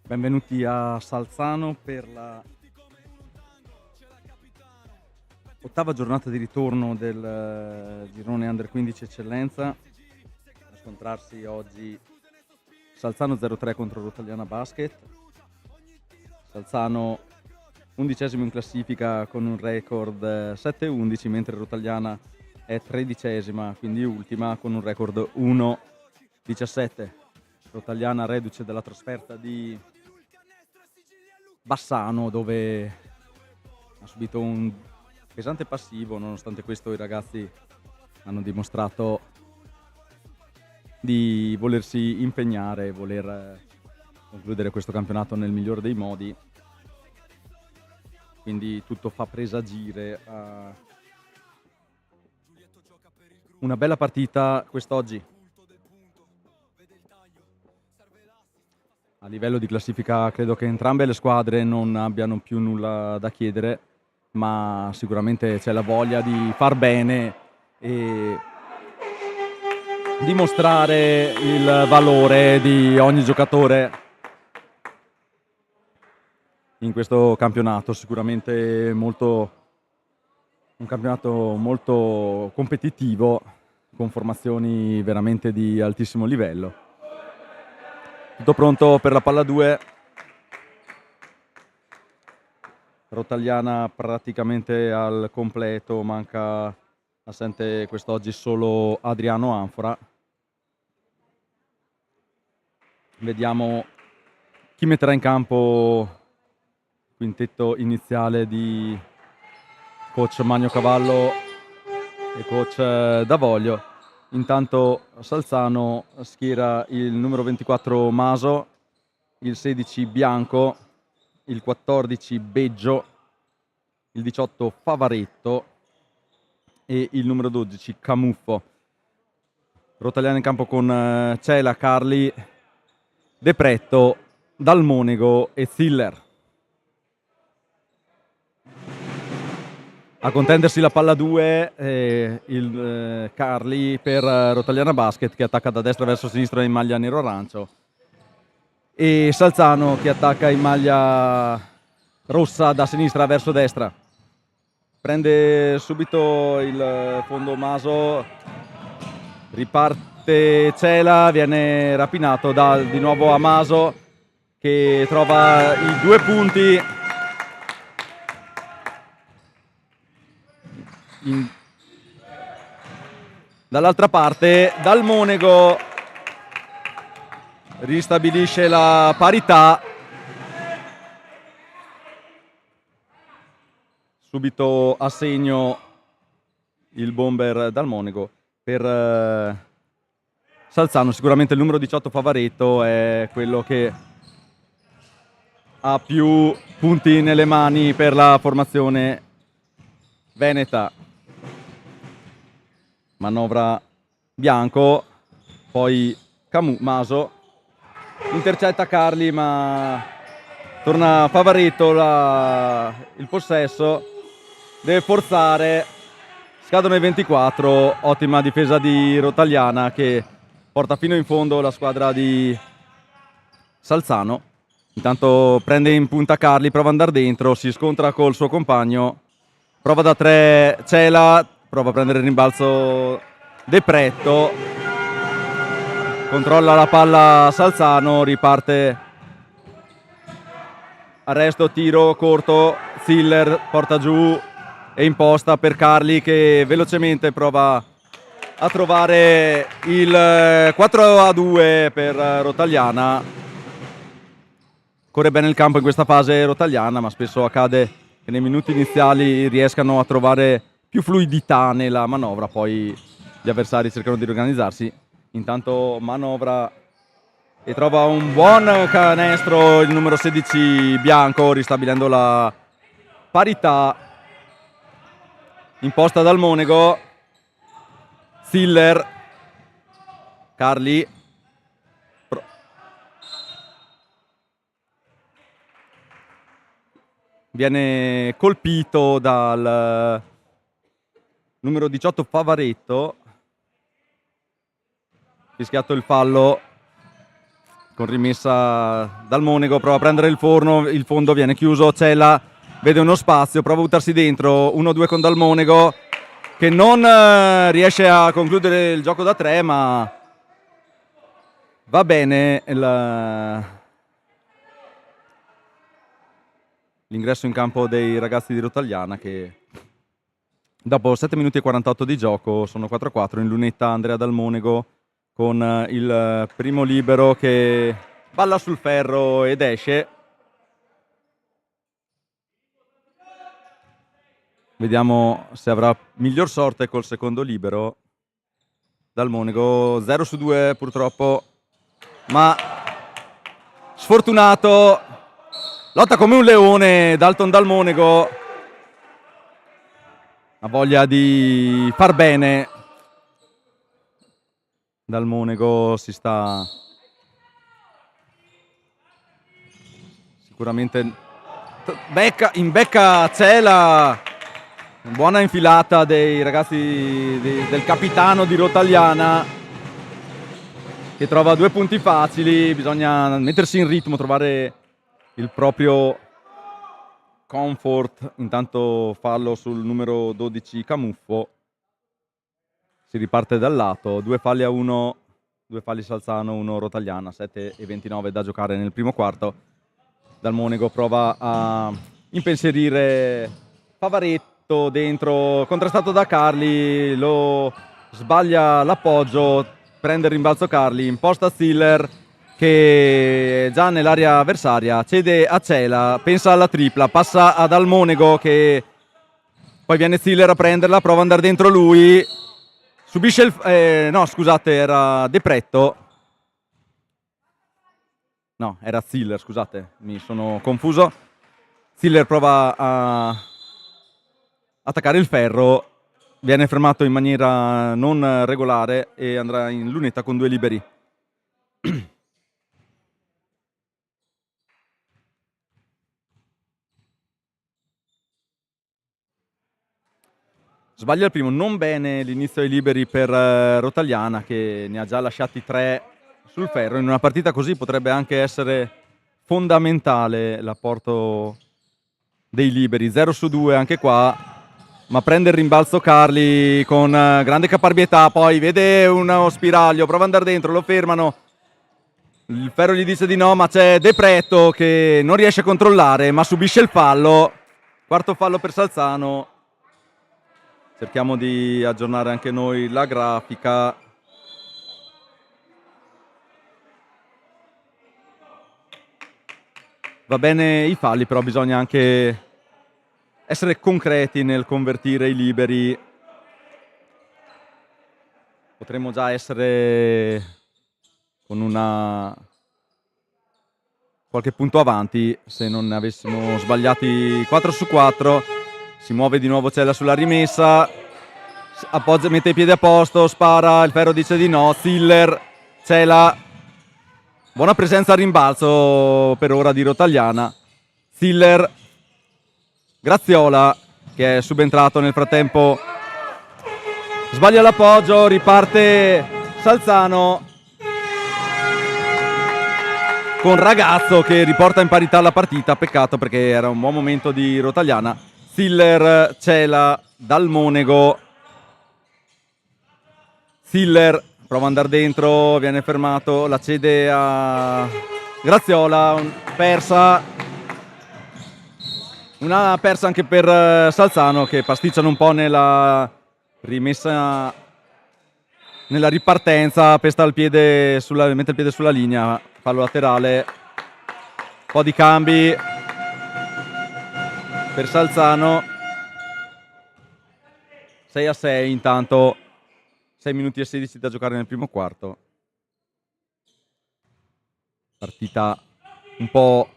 Benvenuti a Salzano per la ottava giornata di ritorno del girone Under 15 Eccellenza. A scontrarsi oggi Salzano 0-3 contro Rotagliana Basket. Salzano 11° in classifica con un record 7-11, mentre Rotagliana è 13°, quindi ultima, con un record 1-17. Rotagliana reduce dalla trasferta di Bassano, dove ha subito un pesante passivo. Nonostante questo i ragazzi hanno dimostrato di volersi impegnare e voler concludere questo campionato nel migliore dei modi, quindi tutto fa presagire a una bella partita quest'oggi. A livello di classifica credo che entrambe le squadre non abbiano più nulla da chiedere, ma sicuramente c'è la voglia di far bene e dimostrare il valore di ogni giocatore in questo campionato. Sicuramente un campionato molto competitivo, con formazioni veramente di altissimo livello. Tutto pronto per la palla 2. Rotagliana praticamente al completo, manca assente quest'oggi solo Adriano Anfora. Vediamo chi metterà in campo il quintetto iniziale di coach Magno Cavallo e coach Davoglio. Intanto Salzano schiera il numero 24 Maso, il 16 Bianco, il 14 Beggio, il 18 Favaretto e il numero 12 Camuffo. Rotagliana in campo con Cela, Carli, De Pretto, Dalmonego e Ziller. A contendersi la palla 2 il Carli per Rotagliana Basket, che attacca da destra verso sinistra in maglia nero-arancio, e Salzano che attacca in maglia rossa da sinistra verso destra. Prende subito il fondo Maso, riparte Cela, viene rapinato di nuovo a Maso, che trova i 2 punti. Dall'altra parte Dalmonego ristabilisce la parità. Subito a segno il bomber Dalmonego per Salzano. Sicuramente il numero 18 Favaretto è quello che ha più punti nelle mani per la formazione veneta. Manovra Bianco, poi Maso intercetta Carli, ma torna Favaretto il possesso, deve forzare, scadono i 24. Ottima difesa di Rotagliana che porta fino in fondo la squadra di Salzano. Intanto prende in punta Carli, prova ad andare dentro, si scontra col suo compagno, prova da 3 Cela, prova a prendere il rimbalzo De Pretto, controlla la palla Salzano, riparte arresto, tiro corto, Ziller porta giù e imposta per Carli, che velocemente prova a trovare il 4-2 per Rotagliana. Corre bene il campo in questa fase Rotagliana, ma spesso accade che nei minuti iniziali riescano a trovare più fluidità nella manovra, poi gli avversari cercano di riorganizzarsi. Intanto manovra e trova un buon canestro il numero 16 Bianco, ristabilendo la parità. Imposta dal Monego, Ziller, Carli, viene colpito dal numero 18 Favaretto, fischiato il fallo con rimessa dal Monego, prova a prendere il fondo viene chiuso, Cella vede uno spazio, prova a buttarsi dentro, 1-2 con Dal Monego che non riesce a concludere il gioco da 3, ma va bene l'ingresso in campo dei ragazzi di Rotagliana che dopo 7 minuti e 48 di gioco sono 4-4, in lunetta Andrea Dal Monego con il primo libero che balla sul ferro ed esce. Vediamo se avrà miglior sorte col secondo libero. Dal Monego 0-2 purtroppo, ma sfortunato, lotta come un leone Dalton Dal Monego, ha voglia di far bene. Dal Monego si sta sicuramente in becca Cela, buona infilata dei ragazzi del capitano di Rotagliana che trova 2 punti facili, bisogna mettersi in ritmo, trovare il proprio comfort. Intanto fallo sul numero 12 Camuffo, si riparte dal lato, 2 falli a 1, 2 falli Salzano, 1 Rotagliana, 7:29 da giocare nel primo quarto. Dal Monego prova a impensierire Favaretto dentro, contrastato da Carli, lo sbaglia l'appoggio, prende il rimbalzo Carli, imposta Ziller che già nell'area avversaria cede a Cela, pensa alla tripla, passa a Dal Monego che poi viene Ziller a prenderla, prova ad andare dentro lui, subisce il... no scusate, era De Pretto. No, era Ziller, scusate, mi sono confuso. Ziller prova a attaccare il ferro, viene fermato in maniera non regolare e andrà in lunetta con 2 liberi. Sbaglia il primo, non bene l'inizio ai liberi per Rotagliana che ne ha già lasciati 3 sul ferro. In una partita così potrebbe anche essere fondamentale l'apporto dei liberi. 0-2 anche qua, ma prende il rimbalzo Carli con grande caparbietà, poi vede uno spiraglio, prova ad andare dentro, lo fermano, il ferro gli dice di no, ma c'è De Pretto che non riesce a controllare ma subisce il fallo, quarto fallo per Salzano. Cerchiamo di aggiornare anche noi la grafica. Va bene i falli, però bisogna anche essere concreti nel convertire i liberi. Potremmo già essere con qualche punto avanti se non avessimo sbagliati 4-4. Si muove di nuovo Cella sulla rimessa, appoggia, mette i piedi a posto, spara, il ferro dice di no, Ziller, Cella, buona presenza al rimbalzo per ora di Rotagliana. Ziller, Graziola che è subentrato nel frattempo, sbaglia l'appoggio, riparte Salzano con Ragazzo che riporta in parità la partita, peccato perché era un buon momento di Rotagliana. Ziller, Cela, Dal Monego, Ziller prova ad andare dentro, viene fermato, la cede a Graziola, persa, una persa anche per Salzano che pasticciano un po' nella rimessa, nella ripartenza, pesta il piede mette il piede sulla linea, fallo laterale, un po' di cambi per Salzano. 6-6 intanto, 6 minuti e 16 da giocare nel primo quarto. Partita un po'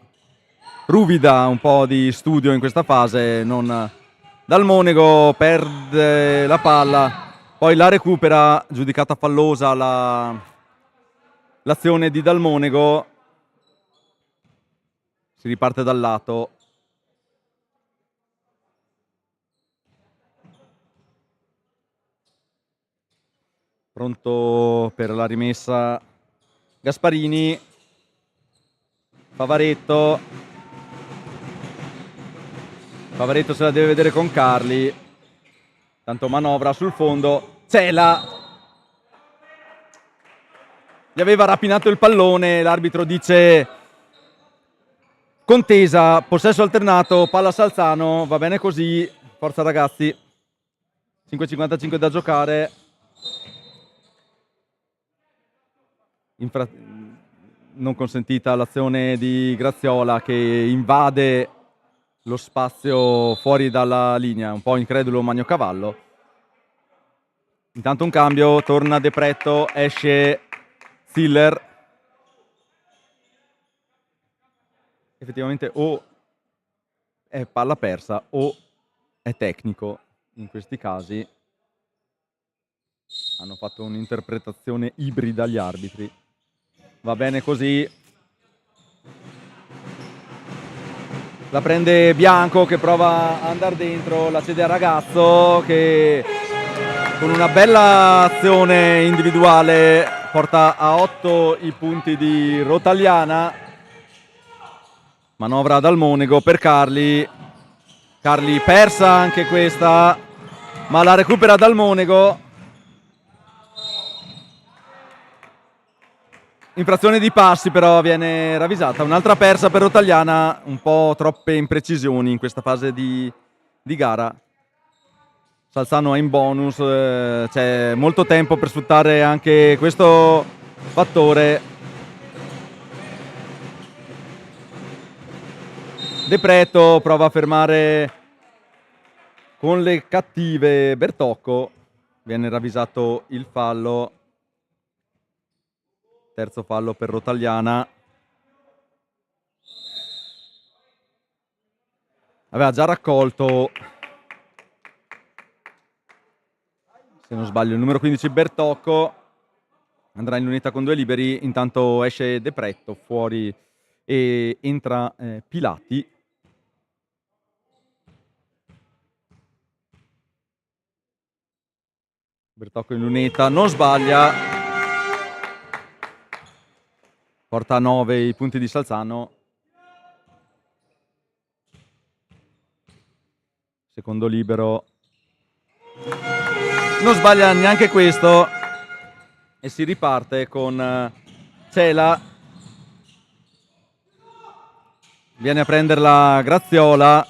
ruvida, un po' di studio in questa fase. Dal Monego perde la palla, poi la recupera, giudicata fallosa l'azione di Dal Monego. Si riparte dal lato. Pronto per la rimessa Gasparini, Favaretto se la deve vedere con Carli, tanto manovra sul fondo, Cela gli aveva rapinato il pallone, l'arbitro dice contesa, possesso alternato, palla Salzano, va bene così, forza ragazzi, 5:55 da giocare. Non consentita l'azione di Graziola che invade lo spazio fuori dalla linea, un po' incredulo Magnocavallo. Intanto un cambio, torna De Pretto, esce Ziller. Effettivamente o è palla persa o è tecnico in questi casi. Hanno fatto un'interpretazione ibrida gli arbitri. Va bene così. La prende Bianco che prova a andare dentro, la cede a Ragazzo che con una bella azione individuale porta a 8 i punti di Rotagliana. Manovra dal Monego per Carli. Carli persa anche questa, ma la recupera dal Monego. Infrazione di passi però viene ravvisata. Un'altra persa per Rotagliana, un po' troppe imprecisioni in questa fase di gara. Salzano è in bonus, c'è molto tempo per sfruttare anche questo fattore. De Pretto prova a fermare con le cattive Bertocco, viene ravvisato il fallo, terzo fallo per Rotagliana. Aveva già raccolto, se non sbaglio, il numero 15 Bertocco, andrà in lunetta con 2 liberi, intanto esce De Pretto fuori e entra Pilati. Bertocco in lunetta, non sbaglia, porta a 9 i punti di Salzano. Secondo libero, non sbaglia neanche questo e si riparte con Cela. Viene a prenderla Graziola,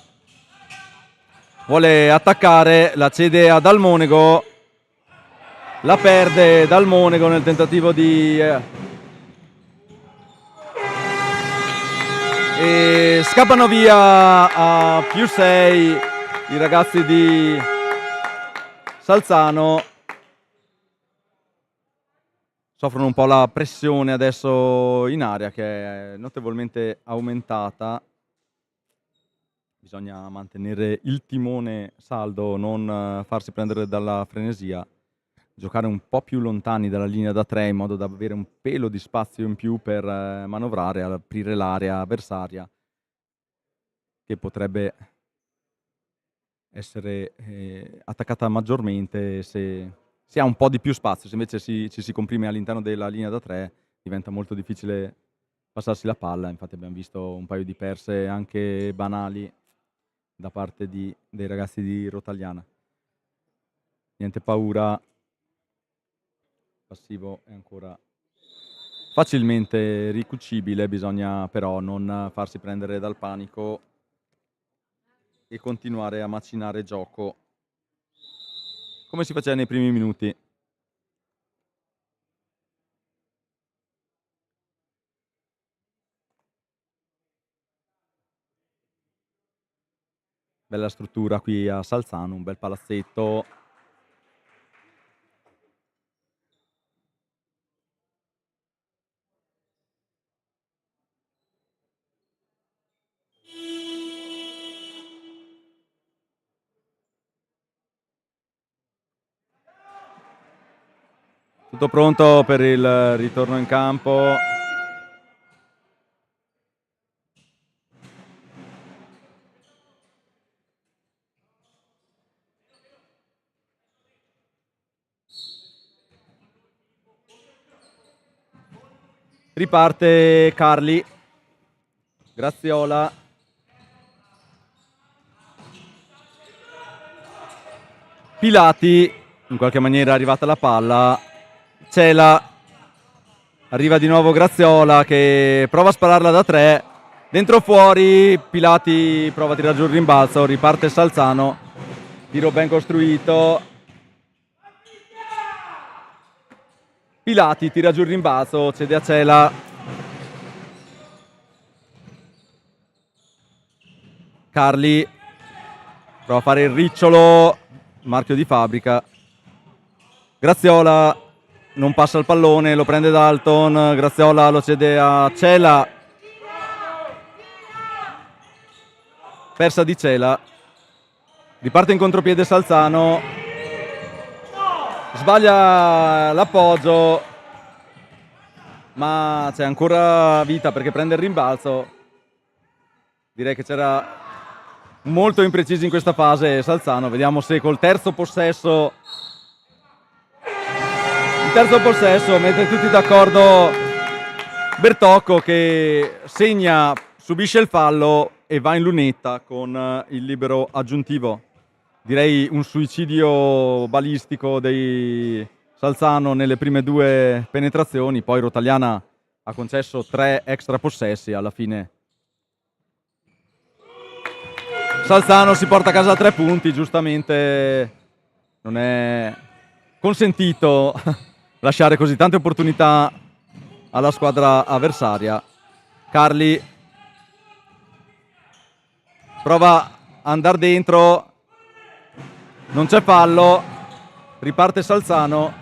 vuole attaccare, la cede a Dal Monego, la perde Dal Monego nel tentativo di e scappano via a +6 i ragazzi di Salzano. Soffrono un po' la pressione adesso in aria che è notevolmente aumentata. Bisogna mantenere il timone saldo, non farsi prendere dalla frenesia, giocare un po' più lontani dalla linea da 3 in modo da avere un pelo di spazio in più per manovrare, aprire l'area avversaria che potrebbe essere attaccata maggiormente se si ha un po' di più spazio. Se invece ci si comprime all'interno della linea da 3 diventa molto difficile passarsi la palla. Infatti abbiamo visto un paio di perse anche banali da parte dei ragazzi di Rotagliana. Niente paura, passivo è ancora facilmente ricucibile, bisogna però non farsi prendere dal panico e continuare a macinare gioco come si faceva nei primi minuti. Bella struttura qui a Salzano, un bel palazzetto. Tutto pronto per il ritorno in campo. Riparte Carli. Graziola. Pilati, in qualche maniera è arrivata la palla. Cela. Arriva di nuovo Graziola che prova a spararla da 3. Dentro fuori, Pilati prova a tirare giù il rimbalzo, riparte Salzano. Tiro ben costruito. Pilati tira giù il rimbalzo, cede a Cela. Carli prova a fare il ricciolo, marchio di fabbrica. Graziola non passa il pallone, lo prende Dalton. Graziola lo cede a Cela. Persa di Cela. Riparte in contropiede Salzano. Sbaglia l'appoggio, ma c'è ancora vita perché prende il rimbalzo. Direi che c'era molto impreciso in questa fase Salzano. Vediamo se col terzo possesso mette tutti d'accordo Bertocco, che segna, subisce il fallo e va in lunetta con il libero aggiuntivo. Direi un suicidio balistico dei Salzano nelle prime 2 penetrazioni. Poi Rotagliana ha concesso 3 extra possessi. Alla fine Salzano si porta a casa 3 punti. Giustamente non è consentito lasciare così tante opportunità alla squadra avversaria. Carli prova a andare dentro, non c'è fallo, riparte Salzano,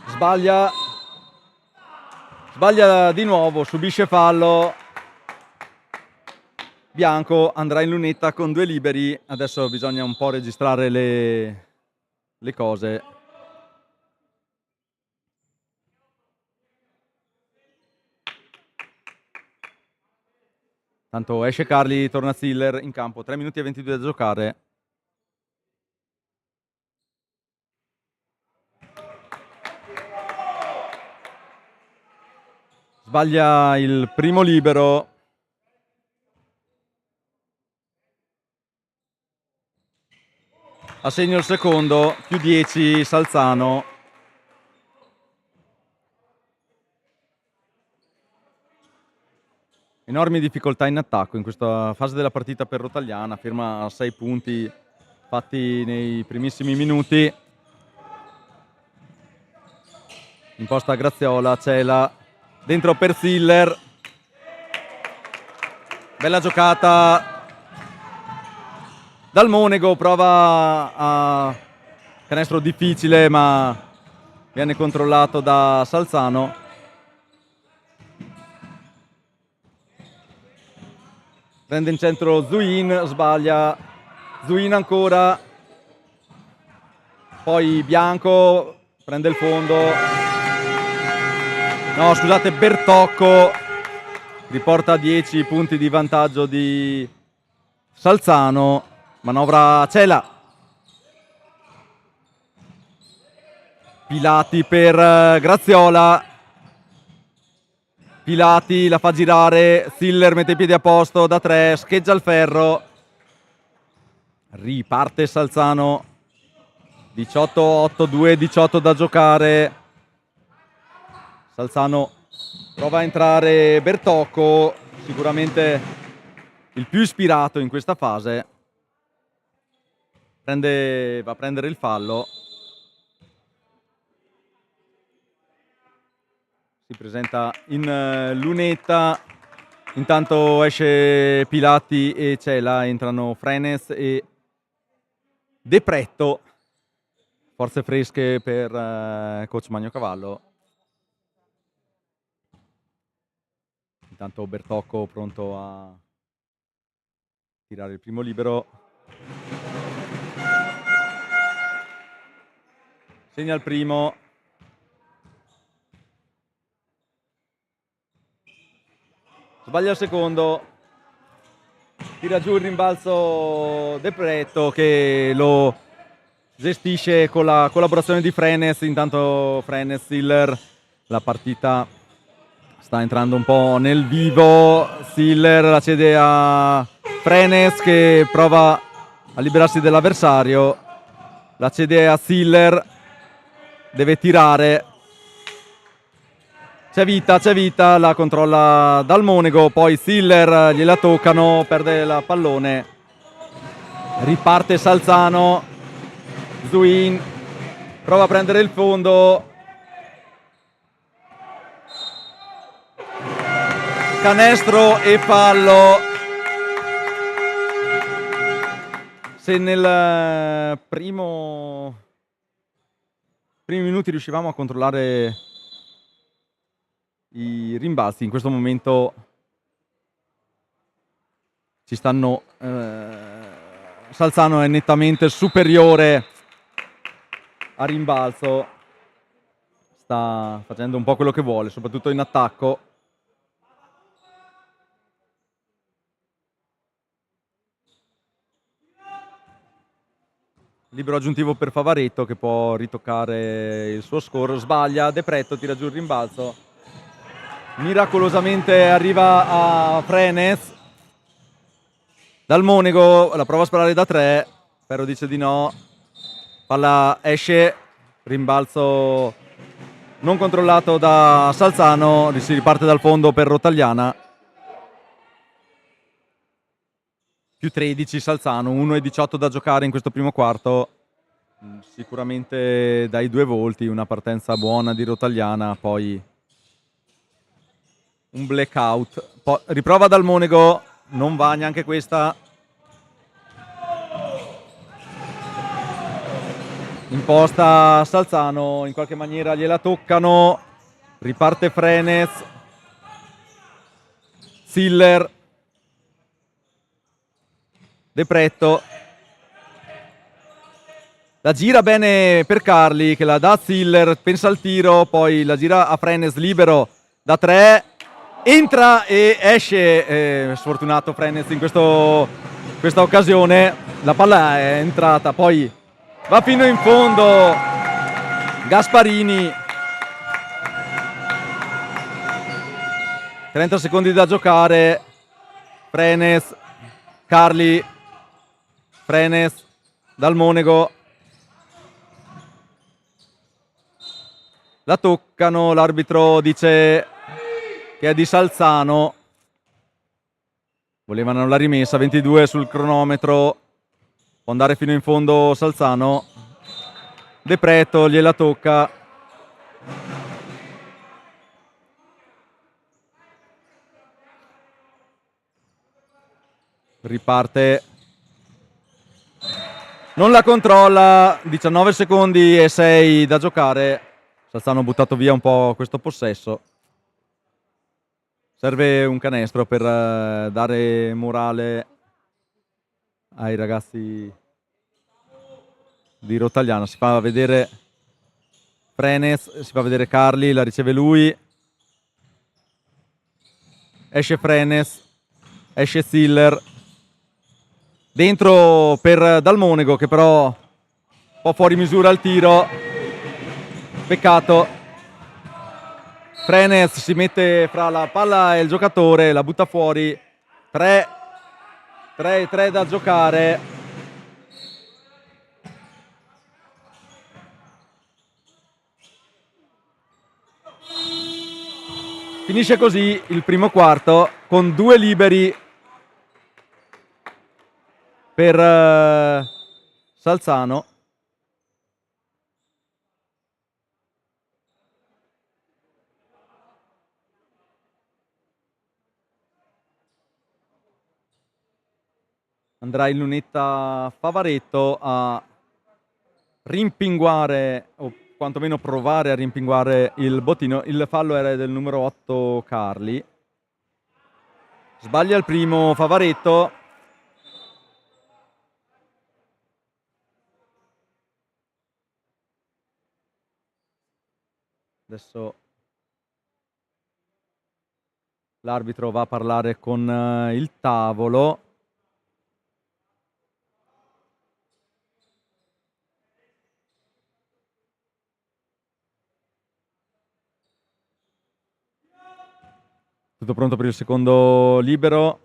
sbaglia di nuovo, subisce fallo. Bianco andrà in lunetta con 2 liberi. Adesso bisogna un po' registrare le cose. Tanto esce Carli, torna Ziller in campo. 3 minuti e 22 da giocare. Sbaglia il primo libero. A segno il secondo, più 10 Salzano. Enormi difficoltà in attacco in questa fase della partita per Rotagliana. Firma 6 punti fatti nei primissimi minuti. Imposta Graziola, Cela dentro per Ziller. Bella giocata dal Monego, prova a canestro difficile ma viene controllato da Salzano. Prende in centro Zuin, sbaglia Zuin ancora, poi Bianco prende il fondo, no scusate, Bertocco riporta a 10 punti di vantaggio di Salzano. Manovra Cela, Pilati per Graziola, Pilati la fa girare, Ziller mette i piedi a posto da 3, scheggia il ferro, riparte Salzano, 18-8, 2-18 da giocare. Salzano prova a entrare Bertocco, sicuramente il più ispirato in questa fase. Va a prendere il fallo. Si presenta in lunetta. Intanto esce Pilati e Cela, entrano Frenes e De Pretto. Forze fresche per coach Magnocavallo. Intanto Bertocco pronto a tirare il primo libero. Segna il primo. Sbaglia il secondo. Tira giù il rimbalzo De Pretto che lo gestisce con la collaborazione di Frenes. Intanto Frenes, Siller, la partita sta entrando un po' nel vivo. Siller la cede a Frenes che prova a liberarsi dell'avversario, la cede a Siller, deve tirare, c'è vita, la controlla Dal Monego, poi Siller gliela toccano, perde il pallone, riparte Salzano, Zuin prova a prendere il fondo, canestro e fallo. Se nel primi minuti riuscivamo a controllare i rimbalzi, in questo momento ci stanno Salzano è nettamente superiore a rimbalzo, sta facendo un po' quello che vuole, soprattutto in attacco. Libero aggiuntivo per Favaretto che può ritoccare il suo score, sbaglia, De Pretto tira giù il rimbalzo, miracolosamente arriva a Frenes, Dal Monego la prova a sparare da 3, però dice di no, palla esce, rimbalzo non controllato da Salzano, si riparte dal fondo per Rottagliana. Più 13 Salzano, 1,18 da giocare in questo primo quarto. Sicuramente dai 2 volti, una partenza buona di Rottagliana, poi un blackout. Poi riprova Dal Monego, non va neanche questa. Imposta Salzano, in qualche maniera gliela toccano, riparte Frenes, Siller, De Pretto, la gira bene per Carli che la dà a Siller, pensa al tiro, poi la gira a Frenes libero da 3, entra e esce, sfortunato Frenes in questa occasione, la palla è entrata, poi va fino in fondo Gasparini, 30 secondi da giocare, Frenes, Carli, Frenes, Dal Monego, la toccano, l'arbitro dice che è di Salzano, volevano la rimessa, 22 sul cronometro, può andare fino in fondo Salzano, De Pretto gliela tocca, riparte, non la controlla, 19 secondi e 6 da giocare, Salzano ha buttato via un po' questo possesso, serve un canestro per dare morale ai ragazzi di Rottagliana. Si fa vedere Frenes, si fa vedere Carli, la riceve lui, esce Frenes, esce Siller, dentro per Dal Monego che però un po' fuori misura al tiro, peccato. Frenes si mette fra la palla e il giocatore, la butta fuori, 3 da giocare. Finisce così il primo quarto con 2 liberi per Salzano. Andrà in lunetta Favaretto a rimpinguare o quantomeno provare a rimpinguare il bottino. Il fallo era del numero 8 Carli. Sbaglia il primo Favaretto. Adesso l'arbitro va a parlare con il tavolo. Tutto pronto per il secondo libero.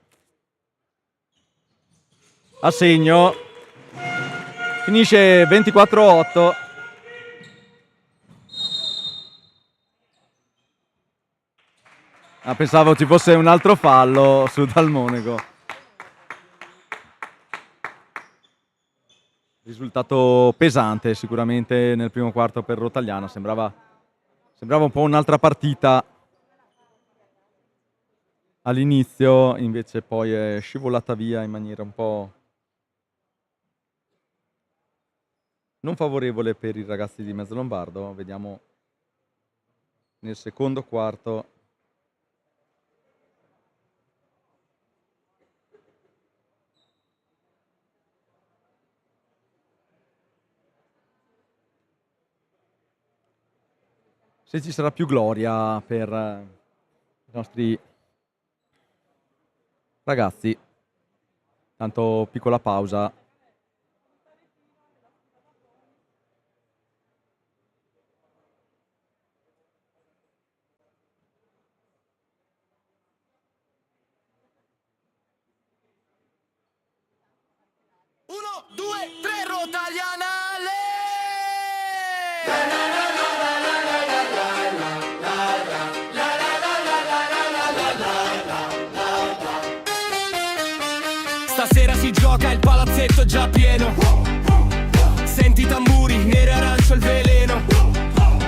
A segno. Finisce 24-8. Pensavo ci fosse un altro fallo su Dal Monego. Risultato pesante sicuramente nel primo quarto per Rotagliana. Sembrava un po' un'altra partita all'inizio, invece poi è scivolata via in maniera un po' non favorevole per i ragazzi di Mezzolombardo. Vediamo nel secondo quarto. Se ci sarà più gloria per i nostri ragazzi. Tanto piccola pausa. Uno, due, tre, Rotagliana. Stasera si gioca, il palazzetto è già pieno. Senti i tamburi, nero e arancio il veleno.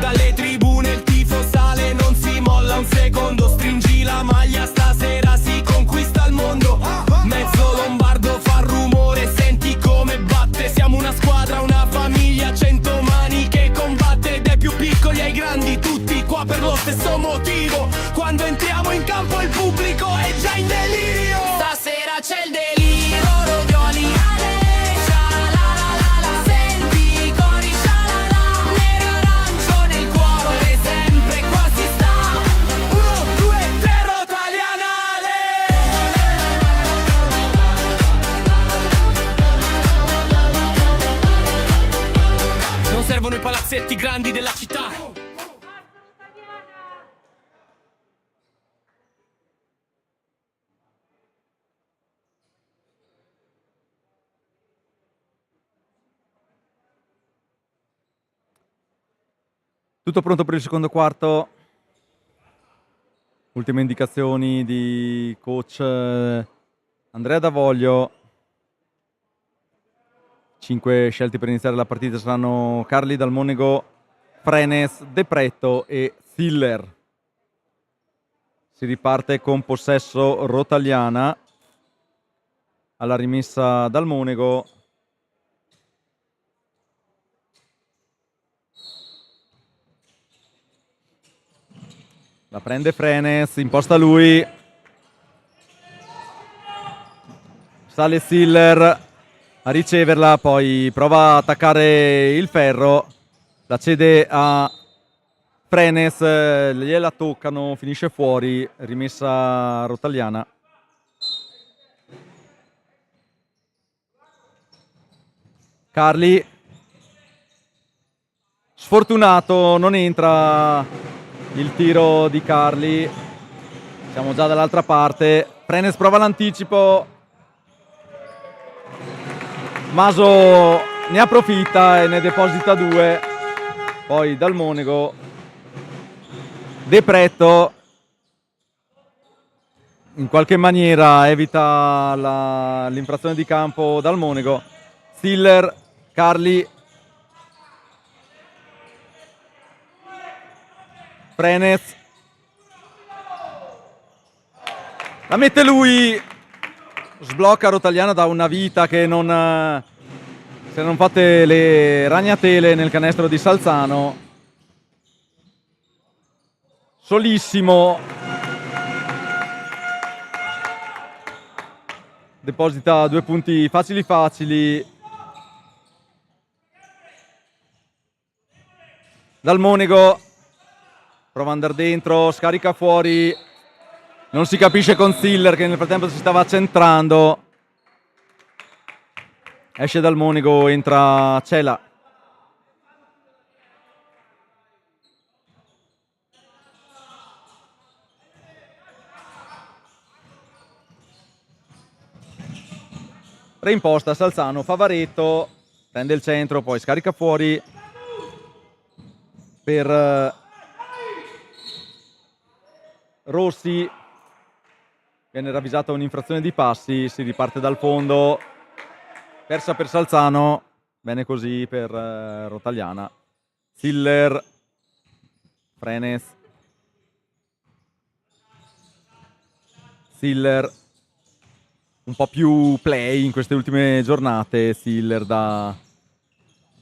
Dalle tribune il tifo sale, non si molla un secondo. Stringi la maglia, stasera si conquista il mondo. Mezzolombardo fa rumore, senti come batte. Siamo una squadra, una famiglia, 100 mani che combatte. Dai più piccoli ai grandi, tutti qua per lo stesso motivo. Quando entriamo in campo il pubblico è già in delirio. Stasera c'è il delirio, Rodioni, Ale, sha-la-la-la-la. Senti i cori, sha-la-la. Nero e arancio nel cuore, sempre qua si sta. 1, 2, 3, Rotagliana, Ale. Non servono i palazzetti grandi della città. Tutto pronto per il secondo quarto. Ultime indicazioni di coach Andrea D'Avoglio. 5 scelti per iniziare la partita saranno Carli, Dal Monego, Frenes, De Pretto e Ziller. Si riparte con possesso Rotagliana. Alla rimessa Dal Monego. La prende Frenes, imposta lui. Sale Ziller a riceverla, poi prova a attaccare il ferro. La cede a Frenes, gliela toccano, finisce fuori, rimessa Rotagliana. Carli. Sfortunato, non entra il tiro di Carli. Siamo già dall'altra parte. Frenes prova l'anticipo. Maso ne approfitta e ne deposita 2. Poi Dal Monego. De Pretto in qualche maniera evita l'infrazione di campo Dal Monego. Ziller, Carli. Frenes. La mette lui. Sblocca Rotagliana da una vita che non si erano fatte le ragnatele nel canestro di Salzano. Solissimo. Deposita 2 punti facili. Dal Monego. Prova ad andare dentro, scarica fuori. Non si capisce con Ziller che nel frattempo si stava centrando. Esce Dal Monego, entra Cela. reimposta Salzano, Favaretto prende il centro, poi scarica fuori per Rossi, viene ravvisata un'infrazione di passi, si riparte dal fondo, persa per Salzano, bene così per Rotagliana. Siller, Frenes, Siller, un po' più play in queste ultime giornate, Siller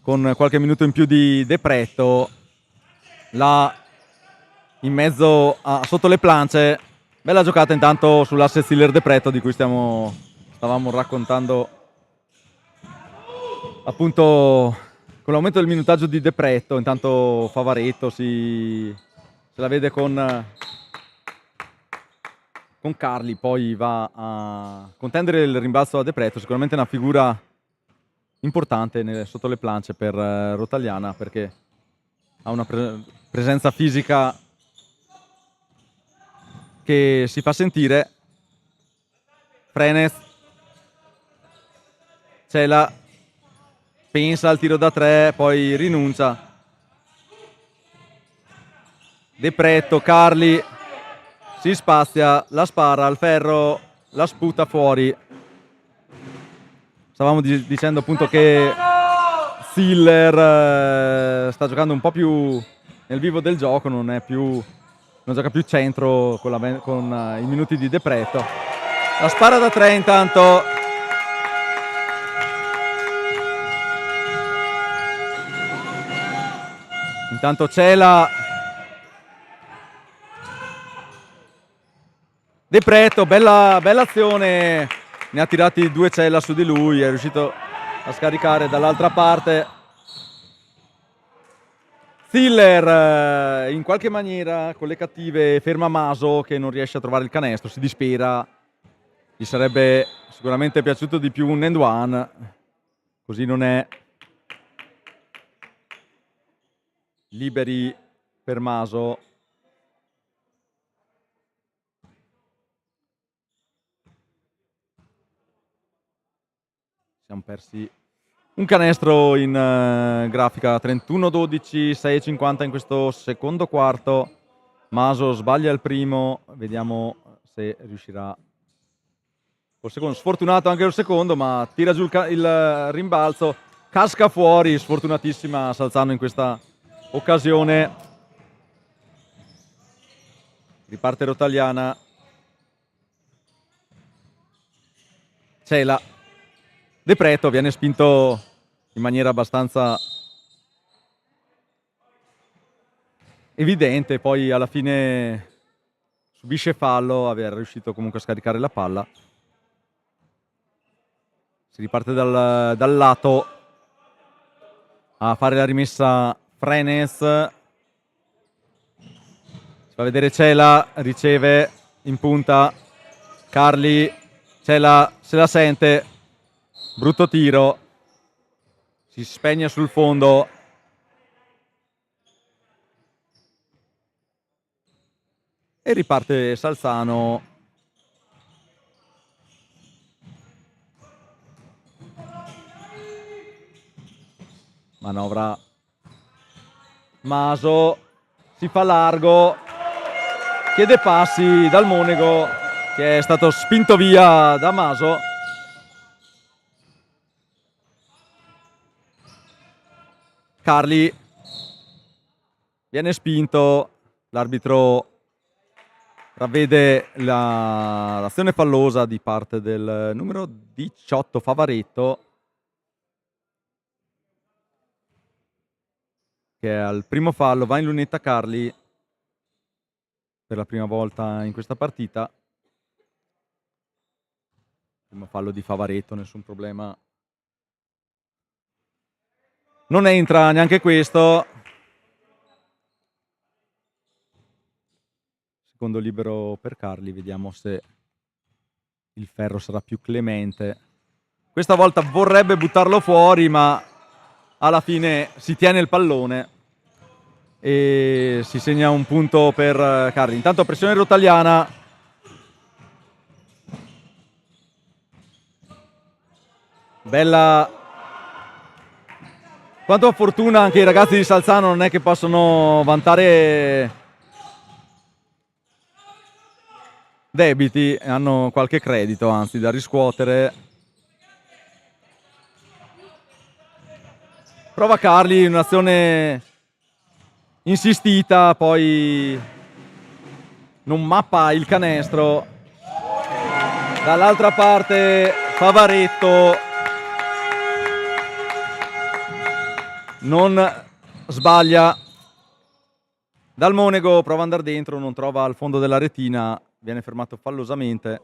con qualche minuto in più di De Pretto, là in mezzo sotto le plance. Bella giocata intanto sull'asse Siller-De Pretto di cui stavamo raccontando appunto con l'aumento del minutaggio di De Pretto. Intanto Favaretto se la vede con Carli, poi va a contendere il rimbalzo a De Pretto, sicuramente una figura importante sotto le plance per Rotagliana, perché ha una presenza fisica che si fa sentire. Frenes, Cela pensa al tiro da 3, poi rinuncia. De Pretto, Carli si spazia, la spara al ferro, la sputa fuori. Stavamo dicendo appunto che Siller sta giocando un po' più nel vivo del gioco, non gioca più centro con i minuti di De Pretto. La spara da 3 intanto. Intanto Cela, De Pretto, bella azione, ne ha tirati 2 Cela su di lui, è riuscito a scaricare dall'altra parte. Siller in qualche maniera con le cattive ferma Maso che non riesce a trovare il canestro, si dispera, gli sarebbe sicuramente piaciuto di più un end one, così non è. Liberi per Maso. Siamo persi un canestro in grafica, 31-12, 6:50 in questo secondo quarto. Maso sbaglia il primo, vediamo se riuscirà. Col secondo, sfortunato anche il secondo, ma tira giù il rimbalzo, casca fuori, sfortunatissima Salzano in questa occasione. Riparte Rotagliana. Cela. De Pretto viene spinto in maniera abbastanza evidente, poi alla fine subisce fallo, aver riuscito comunque a scaricare la palla. Si riparte dal lato a fare la rimessa Frenes. Si fa vedere Cela, riceve in punta Carli, Cela se la sente, brutto tiro, si spegne sul fondo. E riparte Salzano. Manovra Maso, si fa largo, chiede passi dal Monego che è stato spinto via da Maso. Carli viene spinto, l'arbitro ravvede l'azione fallosa di parte del numero 18 Favaretto, che al primo fallo va in lunetta Carli per la prima volta in questa partita. Primo fallo di Favaretto, nessun problema. Non entra neanche questo. Secondo libero per Carli, vediamo se il ferro sarà più clemente. Questa volta vorrebbe buttarlo fuori, ma alla fine si tiene il pallone e si segna un punto per Carli. Intanto pressione Rotagliana. Bella. Quanto fortuna anche i ragazzi di Salzano non è che possono vantare debiti, hanno qualche credito anzi da riscuotere. Prova Carli in un'azione insistita, poi non mappa il canestro. Dall'altra parte Favaretto non sbaglia. Dal Monego prova ad andare dentro, non trova al fondo della retina, viene fermato fallosamente.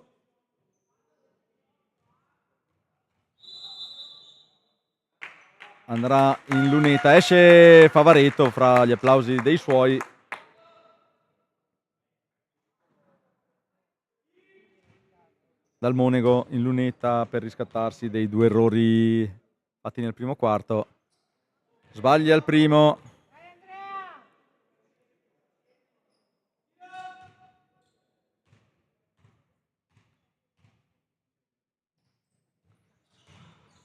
Andrà in lunetta, esce Favaretto fra gli applausi dei suoi. Dal Monego in lunetta per riscattarsi dei 2 errori fatti nel primo quarto. Sbaglia il primo.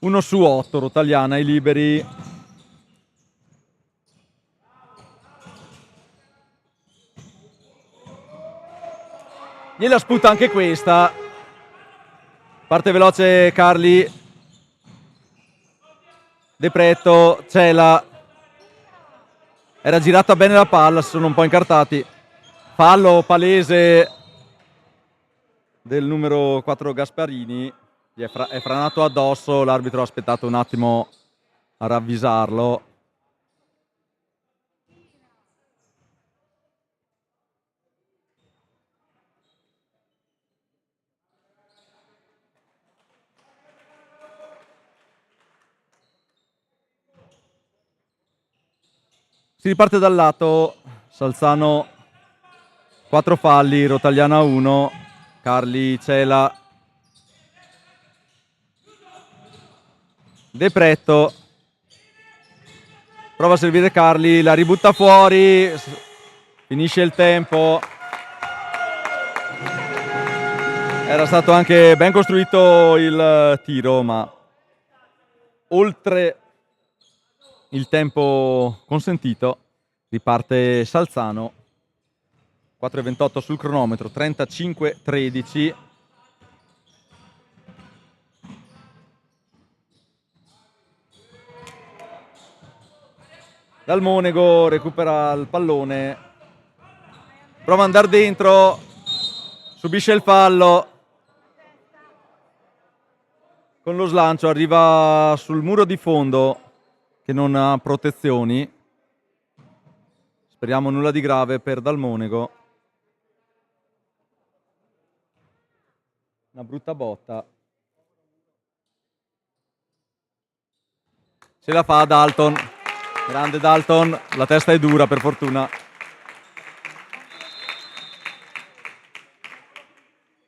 Uno su 8, Rotagliana ai liberi. Gliela sputa anche questa. Parte veloce Carli. De Pretto, Cela. Era girata bene la palla, si sono un po' incartati. Fallo palese del numero 4 Gasparini. Gli è franato addosso, l'arbitro ha aspettato un attimo a ravvisarlo. Si riparte dal lato, Salzano 4 falli, Rotagliana 1, Carli, Cela, De Pretto, prova a servire Carli, la ributta fuori, finisce il tempo. Era stato anche ben costruito il tiro, ma oltre il tempo consentito riparte Salzano. 4:28 sul cronometro, 35-13. Dal Monego recupera il pallone, prova ad andare dentro, subisce il fallo. Con lo slancio arriva sul muro di fondo che non ha protezioni. Speriamo nulla di grave per Dal Monego. Una brutta botta. Ce la fa Dalton. Grande Dalton, la testa è dura per fortuna.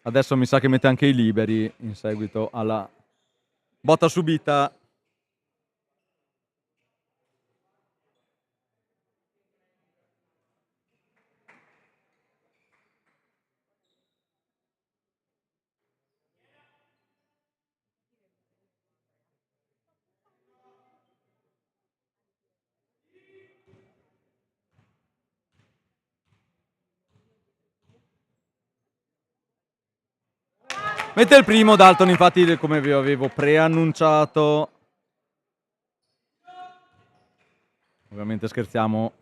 Adesso mi sa che mette anche i liberi in seguito alla botta subita. Mette il primo Dalton, infatti, come vi avevo preannunciato. Ovviamente scherziamo.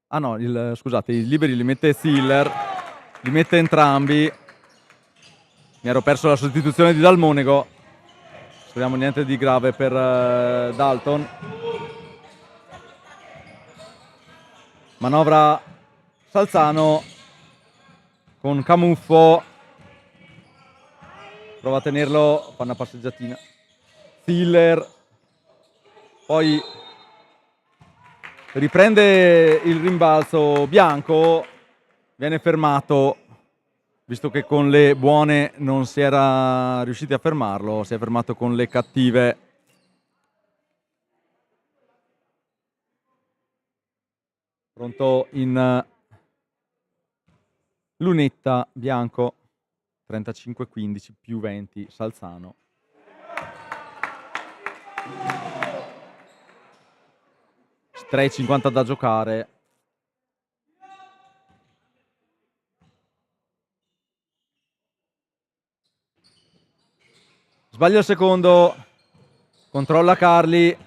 Ah no, scusate, i liberi li mette Ziller, li mette entrambi. Mi ero perso la sostituzione di Dal Monego. Speriamo niente di grave per Dalton. Manovra Salzano con Camuffo. Prova a tenerlo, fa una passeggiatina. Ziller. Poi riprende il rimbalzo Bianco. Viene fermato, visto che con le buone non si era riusciti a fermarlo. Si è fermato con le cattive. Pronto in lunetta Bianco. 35-15 più 20 Salzano. 3,50 da giocare. Sbaglia il secondo, controlla Carli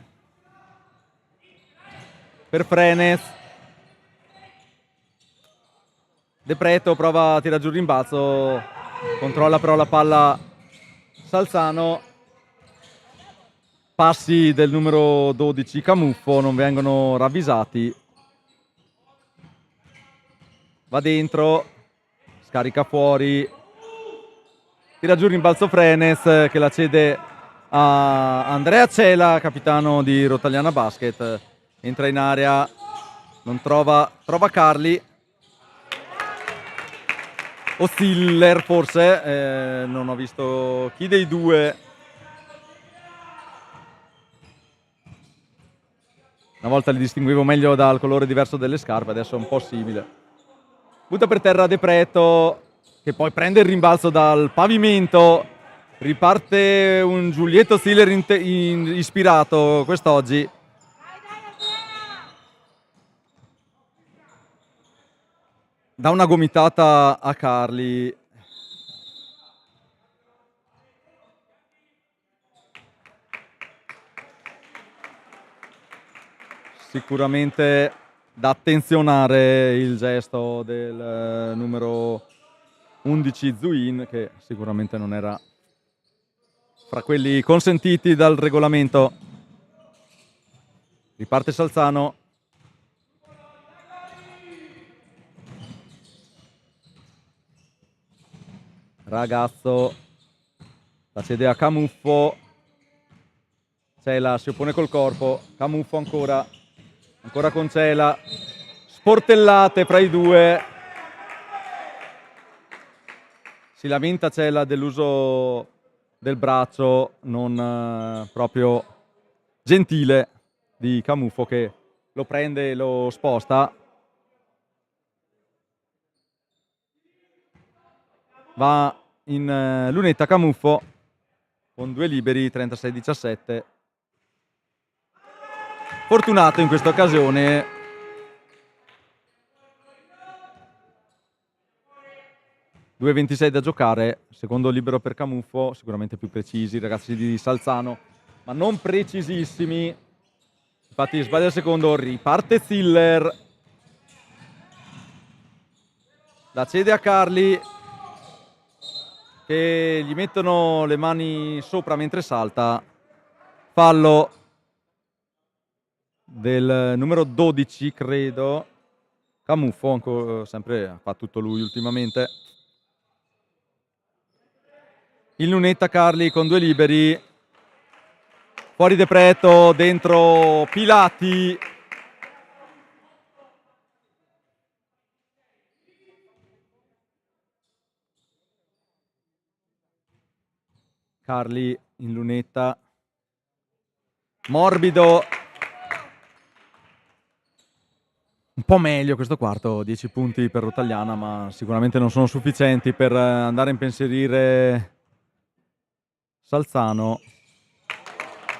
per Frenes. De Preto prova a tirare giù il rimbalzo, controlla però la palla Salzano. Passi del numero 12 Camuffo non vengono ravvisati. Va dentro, scarica fuori, tira giù il rimbalzo Frenes che la cede a Andrea Cela, capitano di Rotagliana Basket. Entra in area, non trova Carli o Stiller forse, non ho visto chi dei due. Una volta li distinguevo meglio dal colore diverso delle scarpe, adesso è un po' simile. Butta per terra De Preto, che poi prende il rimbalzo dal pavimento. Riparte un Giulietto Stiller ispirato quest'oggi. Dà una gomitata a Carli. Sicuramente da attenzionare il gesto del numero 11 Zuin, che sicuramente non era fra quelli consentiti dal regolamento. Riparte Salzano. Ragazzo la cede a Camuffo. Cela si oppone col corpo. Camuffo ancora con Cela. Sportellate fra i due. Si lamenta Cela dell'uso del braccio non proprio gentile di Camuffo, che lo prende e lo sposta. Va in lunetta Camuffo con 2 liberi, 36-17. Fortunato in questa occasione. (2:26 da giocare). Secondo libero per Camuffo, sicuramente più precisi i ragazzi di Salzano, ma non precisissimi. Infatti sbaglia il secondo, riparte Stiller. La cede a Carli, che gli mettono le mani sopra mentre salta. Fallo del numero 12, credo. Camuffo, ancora, sempre fa tutto lui ultimamente. In lunetta Carli con 2 liberi. Fuori De Preto, dentro Pilati. Carli in lunetta. Morbido. Un po' meglio questo quarto, 10 punti per Rotagliana, ma sicuramente non sono sufficienti per andare a impensierire Salzano.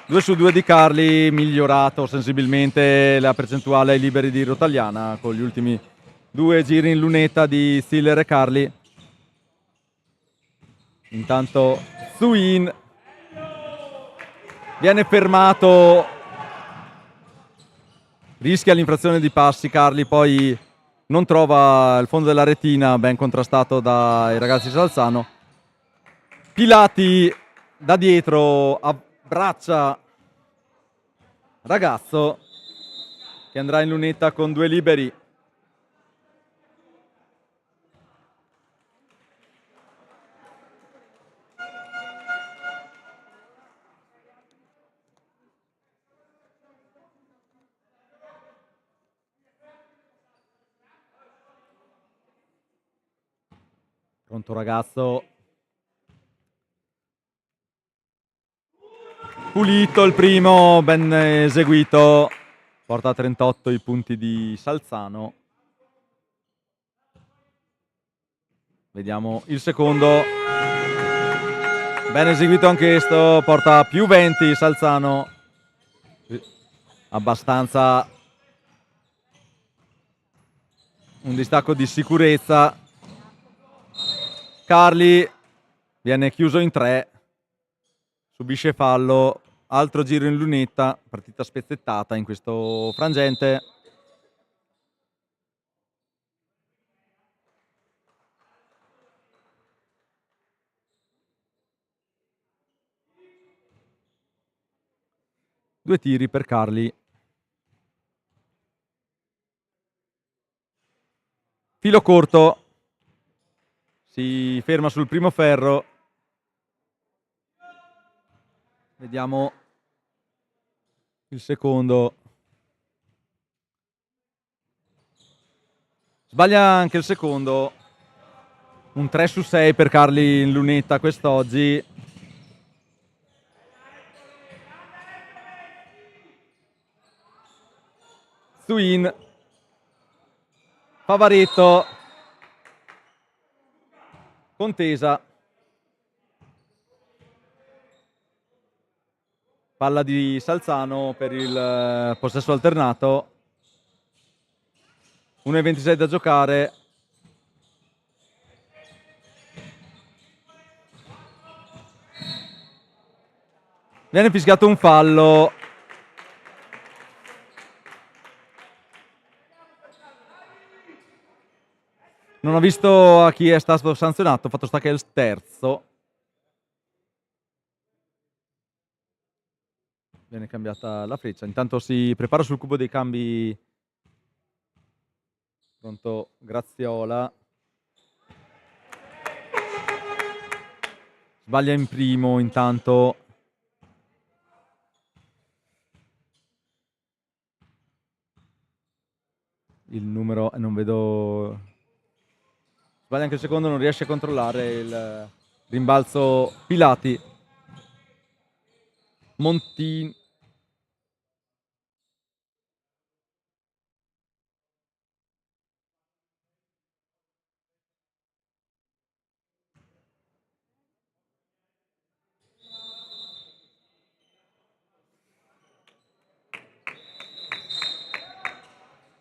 2 su 2 di Carli, migliorato sensibilmente la percentuale ai liberi di Rotagliana con gli ultimi 2 giri in lunetta di Stiller e Carli. Intanto Zuin viene fermato, rischia l'infrazione di passi. Carli poi non trova il fondo della retina, ben contrastato dai ragazzi di Salzano. Pilati da dietro abbraccia Ragazzo, che andrà in lunetta con 2 liberi. Pronto Ragazzo. Pulito il primo, ben eseguito. Porta a 38 i punti di Salzano. Vediamo il secondo. Ben eseguito anche questo, porta a più 20 Salzano. abbastanza un distacco di sicurezza. Carli viene chiuso in 3, subisce fallo, altro giro in lunetta, partita spezzettata in questo frangente. Due tiri per Carli. Filo corto, si ferma sul primo ferro. Vediamo il secondo. Sbaglia anche il secondo. Un 3 su 6 per Carli in lunetta quest'oggi. Swin. Favaretto. Contesa. Palla di Salzano per il possesso alternato. 1,26 da giocare. Viene fischiato un fallo. Non ho visto a chi è stato sanzionato, fatto sta che è il terzo. Viene cambiata la freccia. Intanto si prepara sul cubo dei cambi. Pronto Graziola. Sbaglia in primo intanto. Il numero, non vedo. Sbaglia anche il secondo, non riesce a controllare il rimbalzo Pilati. Montini.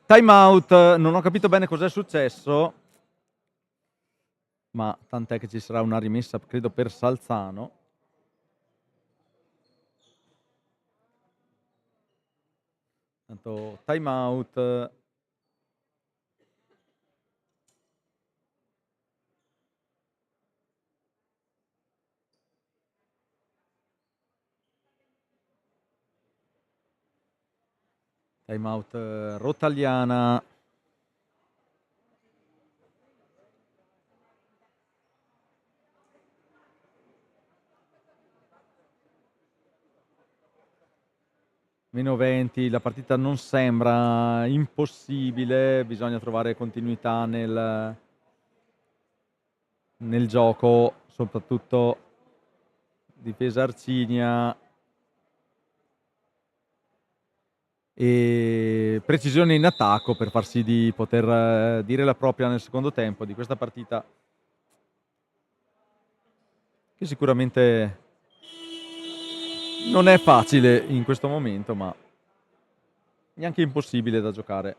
Time out, non ho capito bene cos'è successo, ma tant'è che ci sarà una rimessa, credo, per Salzano. Tanto time out. Time out Rotagliana. Meno 20, la partita non sembra impossibile, bisogna trovare continuità nel gioco, soprattutto difesa Arcinia e precisione in attacco per far sì di poter dire la propria nel secondo tempo di questa partita, che sicuramente non è facile in questo momento, ma neanche impossibile da giocare.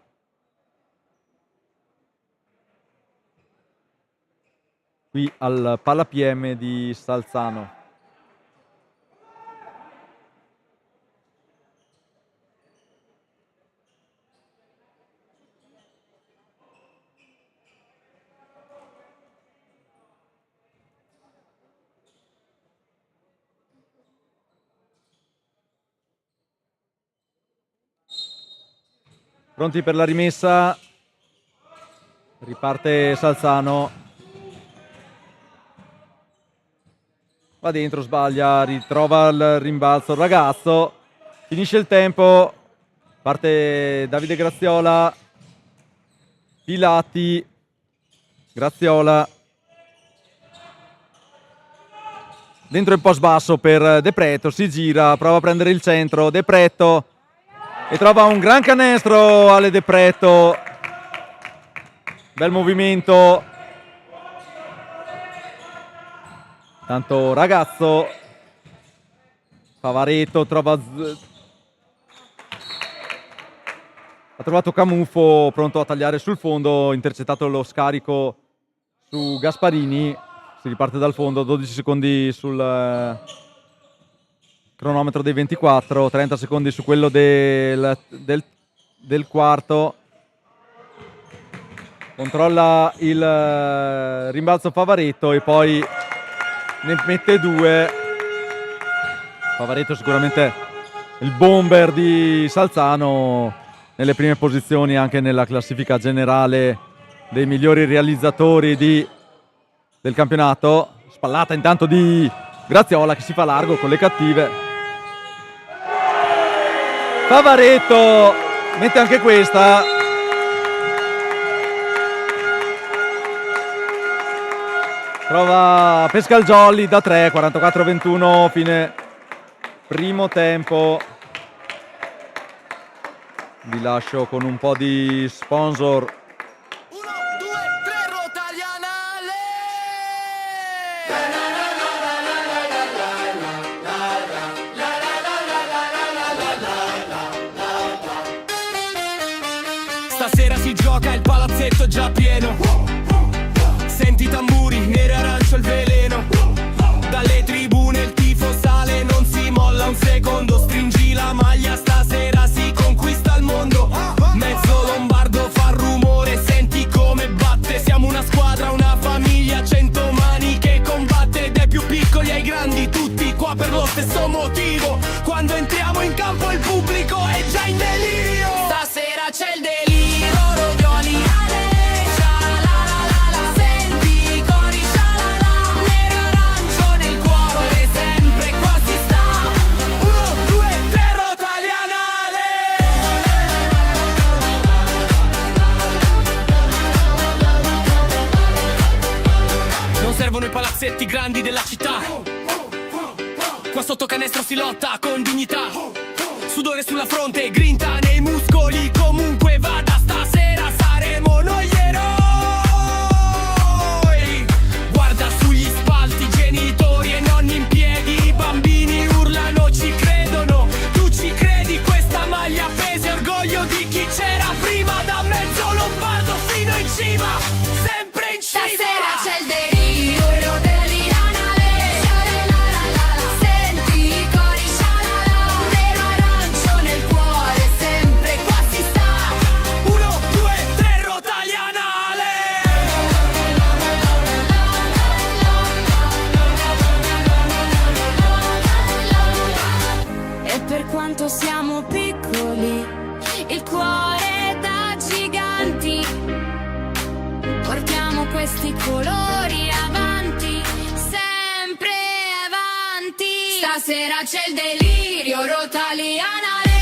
Qui al Palla PM di Salzano. Pronti per la rimessa. Riparte Salzano. Va dentro, sbaglia, ritrova il rimbalzo il ragazzo. Finisce il tempo. Parte Davide Graziola. Pilati. Graziola. Dentro il post basso per De Pretto. Si gira, prova a prendere il centro. De Pretto. E trova un gran canestro Ale De Pretto. Bel movimento. Tanto ragazzo. Favaretto trova ha trovato Camuffo pronto a tagliare sul fondo, intercettato lo scarico su Gasparini, si riparte dal fondo, 12 secondi sul cronometro dei 24, 30 secondi su quello del quarto. Controlla il rimbalzo Favaretto e poi ne mette 2. Favaretto sicuramente il bomber di Salzano, nelle prime posizioni anche nella classifica generale dei migliori realizzatori del campionato. Spallata intanto di Graziola che si fa largo con le cattive. Favaretto mette anche questa. Trova Pescaljolli da 3, 44-21, fine primo tempo. Vi lascio con un po' di sponsor. 1, 2, 3, Rotalianale! Stasera si gioca, il palazzetto è già pieno. Senti i tamburi, nero e arancio il veleno. Dalle tribune il tifo sale, non si molla un secondo. Stringi la maglia, stasera si conquista il mondo. Mezzo lombardo fa rumore, senti come batte. Siamo una squadra, una famiglia, 100 mani che combatte. Dai più piccoli ai grandi, tutti qua per lo stesso motivo. Quando entriamo in campo il pubblico è già in delirio. Stasera c'è il delirio, Rovioli. Servono i palazzetti grandi della città. Qua sotto canestro si lotta con dignità. Sudore sulla fronte, grinta nei muscoli. Comunque vada, stasera saremo noi gli eroi. Guarda sugli spalti, genitori e nonni in piedi. I bambini urlano, ci credono. Tu ci credi, questa maglia pesa, orgoglio di chi c'era prima. Da mezzo lombardo fino in cima, sempre in cima. Stasera c'è il delirio. Siamo piccoli, il cuore da giganti. Portiamo questi colori avanti, sempre avanti. Stasera c'è il delirio, Rotalianale.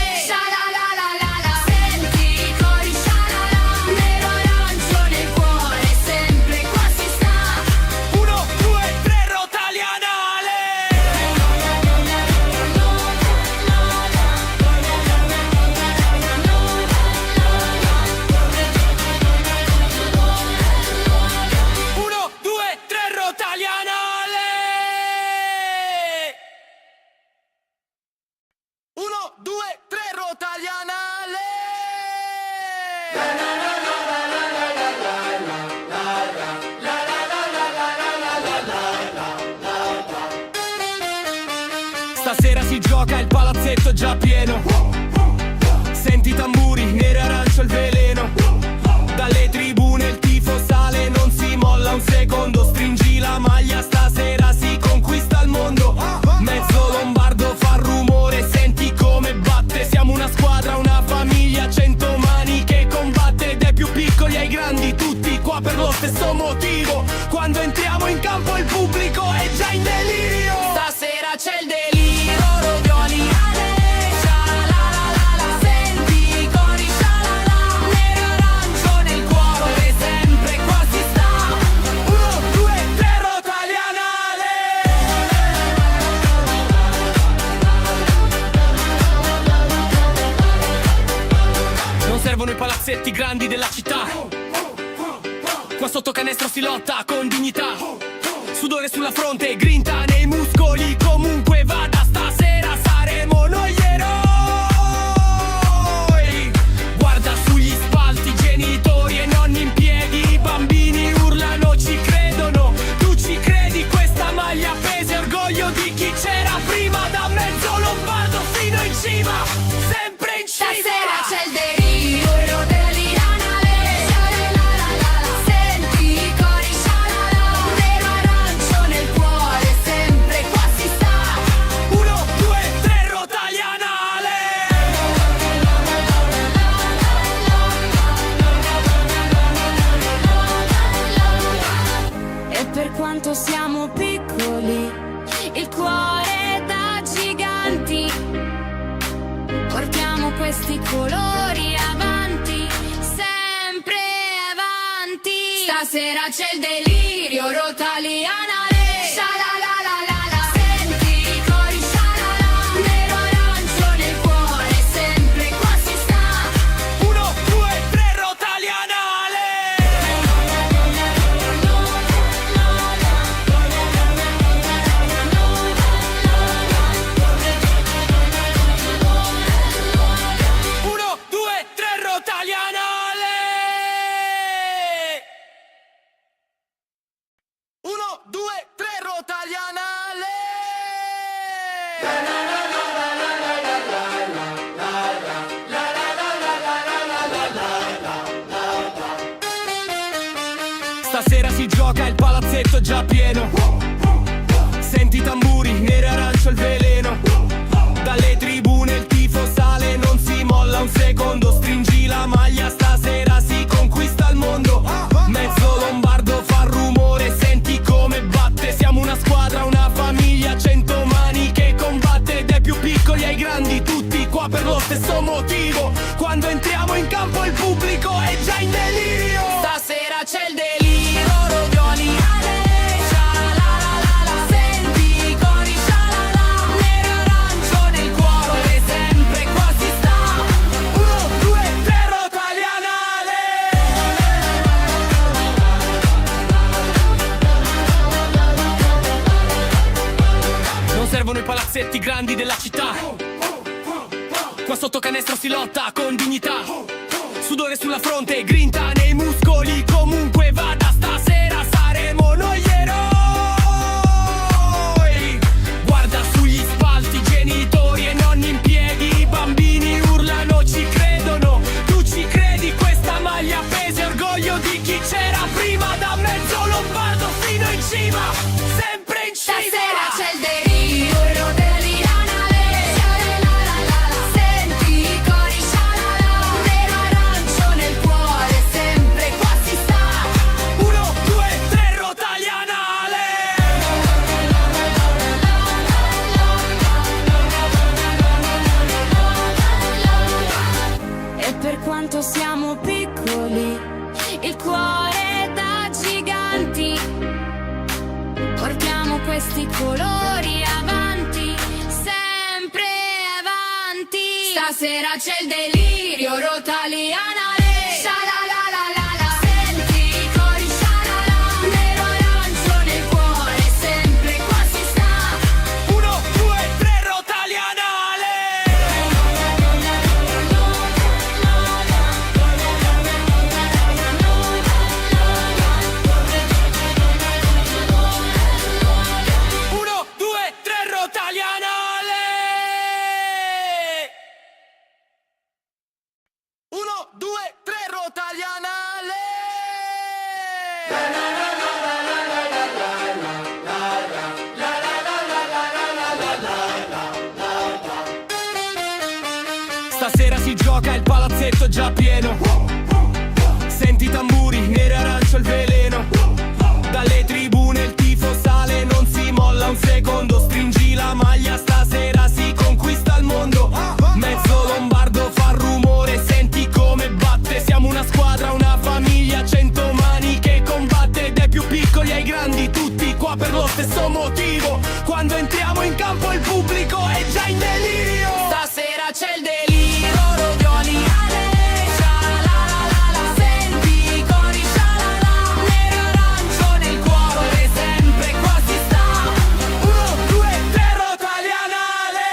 Stasera si gioca, il palazzetto è già pieno. Senti i tamburi, nero e arancio il veleno. Dalle tribune il tifo sale, non si molla un secondo. Stringi la maglia, stasera si conquista il mondo. Mezzo lombardo fa rumore, senti come batte. Siamo una squadra, una famiglia, 100 mani che combatte. Dai più piccoli ai grandi, tutti qua per lo stesso motivo. Quando entriamo in campo il pubblico è già in delirio. Stasera c'è il delirio. Servono i palazzetti grandi della città. Qua sotto canestro si lotta con dignità. Sudore sulla fronte, grinta nei muscoli. Comunque vada, stasera saremo noi gli eroi. Guarda su quanto siamo piccoli, il cuore da giganti. Portiamo questi colori avanti, sempre avanti. Stasera c'è il delirio, Rotaliana le sha-la-la-la-la-la. Senti i cori sha-la-la, nero arancio nel cuore, sempre qua si sta. 1, 2, 3, Rotalianale. Uno, due, tre, Rotalianale. 1, 2, 3, Rotalianale. Stasera si gioca, il palazzetto è già pieno. Senti i tamburi, nero e arancio il veleno. Dalle tribune il tifo sale, non si molla un secondo. Stringi la maglia, stasera si conquista il mondo. Mezzo lombardo fa rumore, senti come batte. Siamo una squadra, una famiglia, 100 mani che combatte. Dai più piccoli ai grandi, tutti qua per lo stesso motivo. Quando entriamo in campo il pubblico è già in delirio. Stasera c'è il delirio, Rotalianale. Sha-la-la-la-la. Senti i cori sha-la-la, nero e arancio nel cuore, sempre qua si sta. 1, 2, 3, Rotalianale. Non servono i palazzetti grandi della città. Qua sotto canestro si lotta con dignità. Sudore sulla fronte, grinta nei muscoli. Comunque vada, stasera saremo noi gli eroi. Guarda sugli spalti, genitori e nonni in piedi. I bambini urlano, ci credono. Tu ci credi, questa maglia pesa orgoglio di chi c'era prima. Da mezzo lombardo fino in cima, sempre in cima. Stasera c'è il delirio, Rotalianale. Sha-la-la-la-la-la. Senti i cori sha-la-la, nero arancio nel cuore, sempre qua si sta. 1, 2, 3, Rotalianale. E per quanto siamo piccoli, il cuore da giganti. Portiamo questi colori avanti, sempre avanti. Stasera c'è il delirio, Rotalianale. Sha-la-la-la-la-la. Senti i cori sha-la-la, nero arancio nel cuore, sempre qua si sta. 1, 2, 3, Rotalianale. Uno, due, tre, Rotalianale. 1, 2, 3, Rotalianale. Stasera si gioca, il palazzetto è già pieno. Senti i tamburi, nero e arancio il veleno. Dalle tribune il tifo sale, non si molla un secondo. Stringi la maglia, stasera si conquista il mondo. Mezzo lombardo fa rumore, senti come batte. Siamo una squadra, una famiglia, 100 mani che combatte. Dai più piccoli ai grandi, tutti qua per lo stesso motivo. Quando entriamo in campo il pubblico è già in delirio. Stasera c'è il delirio, Rotalianale. Sha-la-la-la-la. Senti i cori sha-la-la, nero e arancio nel cuore, sempre qua si sta. 1, 2, 3, Rotalianale.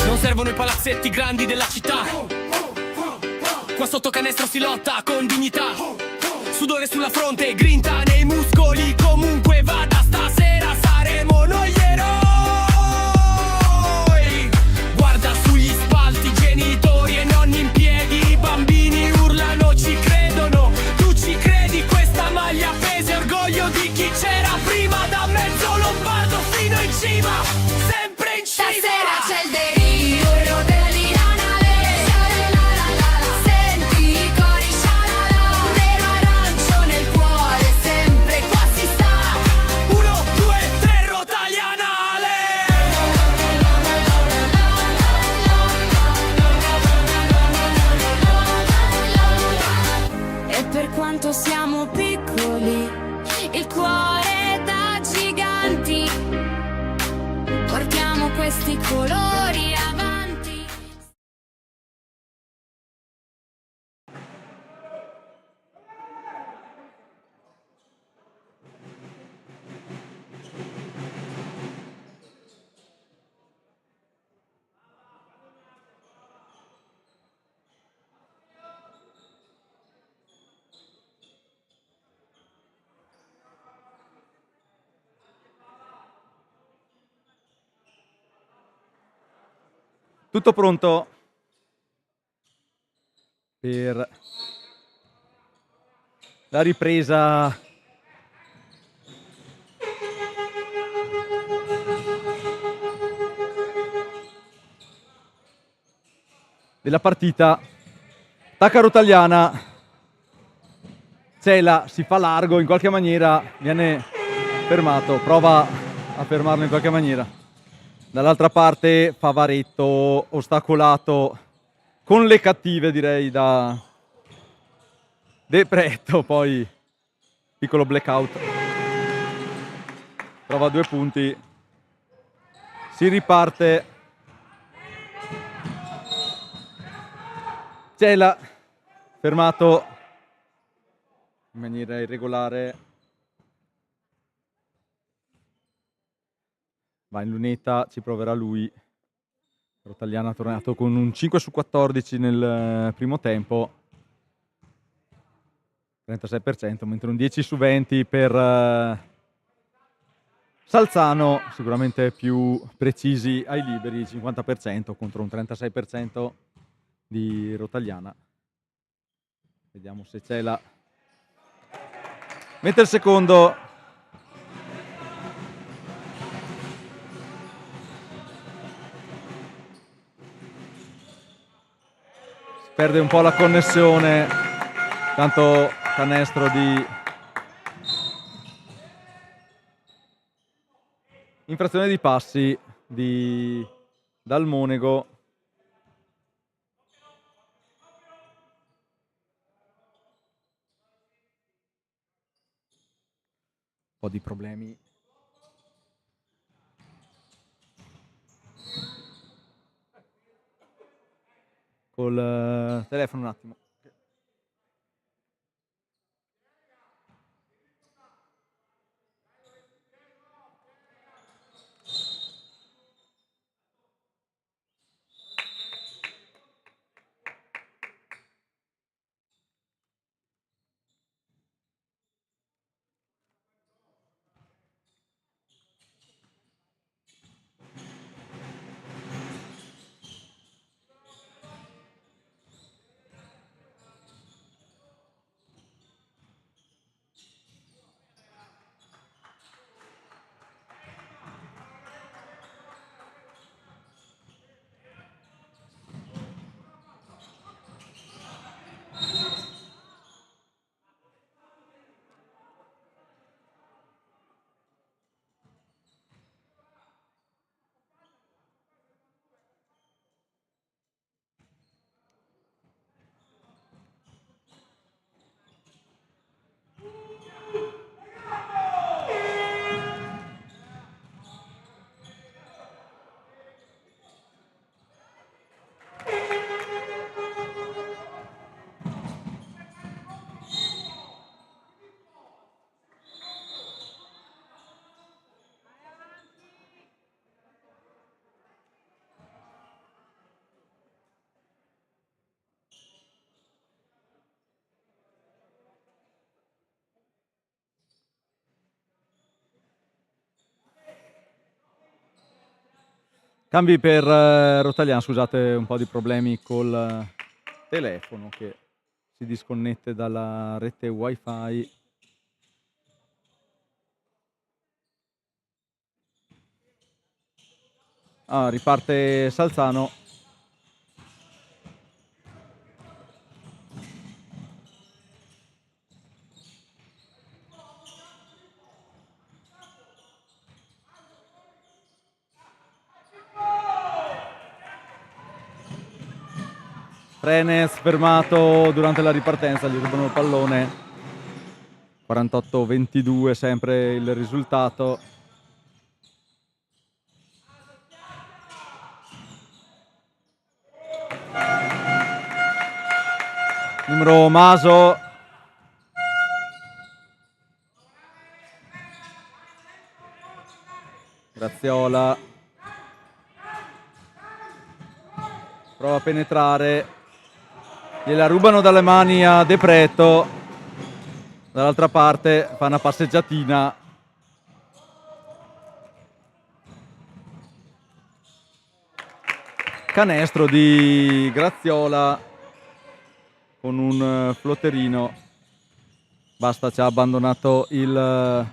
Non servono i palazzetti grandi della città. Qua sotto canestro si lotta con dignità. Sudore sulla fronte, grinta nei muscoli. Comunque vada, stasera saremo noi gli eroi. Guarda sugli spalti, genitori e nonni in piedi. I bambini urlano, ci credono. Tu ci credi, questa maglia pesa orgoglio di chi c'era prima. Da mezzo lombardo fino in cima, sempre in cima. Stasera c'è il delirio, Rotalianale. Sha-la-la-la-la-la. quanto siamo piccoli, il cuore da giganti, portiamo questi colori avanti. Tutto pronto per la ripresa della partita. Attacca Rotagliana, Cela si fa largo, in qualche maniera viene fermato, prova a fermarlo in qualche maniera. Dall'altra parte Favaretto ostacolato con le cattive, direi, da De Pretto, poi piccolo blackout, trova 2 punti, si riparte. Cela fermato in maniera irregolare, va in lunetta, ci proverà lui. Rotagliana ha tornato con un 5 su 14 nel primo tempo, 36%, mentre un 10 su 20 per Salzano, sicuramente più precisi ai liberi, 50% contro un 36% di Rotagliana. Vediamo se Cela mette il secondo. Perde un po' la connessione, tanto canestro di infrazione di passi di Dal Monego. Un po' di problemi col telefono, un attimo. Cambi per Rotagliana, scusate, un po' di problemi col telefono che si disconnette dalla rete wifi. Riparte Salzano. Frenes fermato durante la ripartenza, gli rubano il pallone. 48-22 sempre il risultato. Numero Maso. Graziola. Prova a penetrare. Gliela rubano dalle mani a De Preto. Dall'altra parte fa una passeggiatina. Canestro di Graziola con un flotterino. Basta, ci ha abbandonato il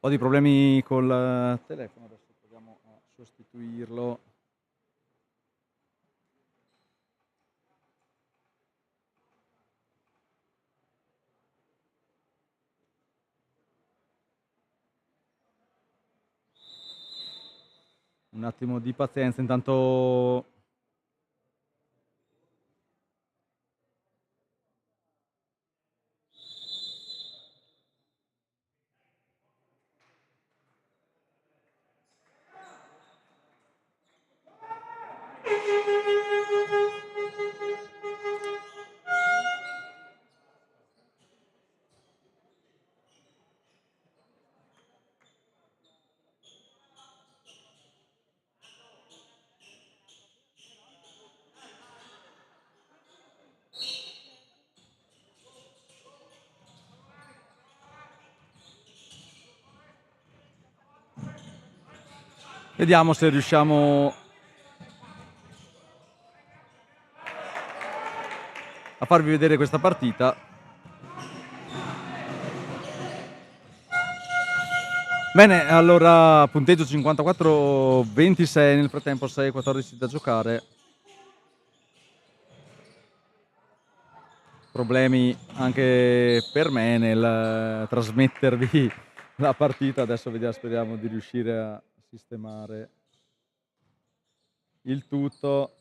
ho di problemi col telefono, adesso proviamo a sostituirlo. Un attimo di pazienza, intanto vediamo se riusciamo a farvi vedere questa partita. Bene, allora punteggio 54-26, nel frattempo 6-14 da giocare. Problemi anche per me nel trasmettervi la partita, adesso vediamo, speriamo di riuscire a sistemare il tutto.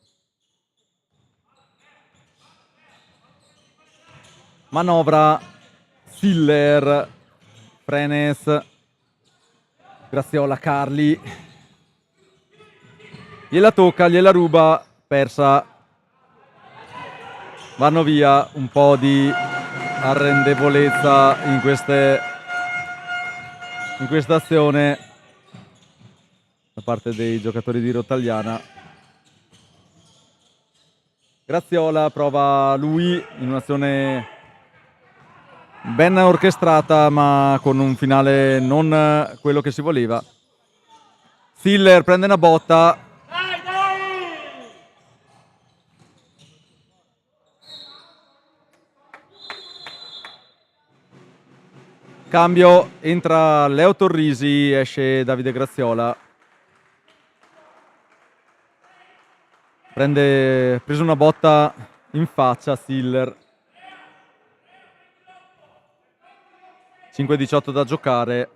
Manovra Siller, Frenes, Graziola, Carli, gliela tocca, gliela ruba, persa. Vanno via un po' di arrendevolezza in questa azione da parte dei giocatori di Rotagliana. Graziola prova lui in un'azione ben orchestrata, ma con un finale non quello che si voleva. Siller prende una botta. Cambio, entra Leo Torrisi, esce Davide Graziola. Preso una botta in faccia Siller. 5-18 da giocare.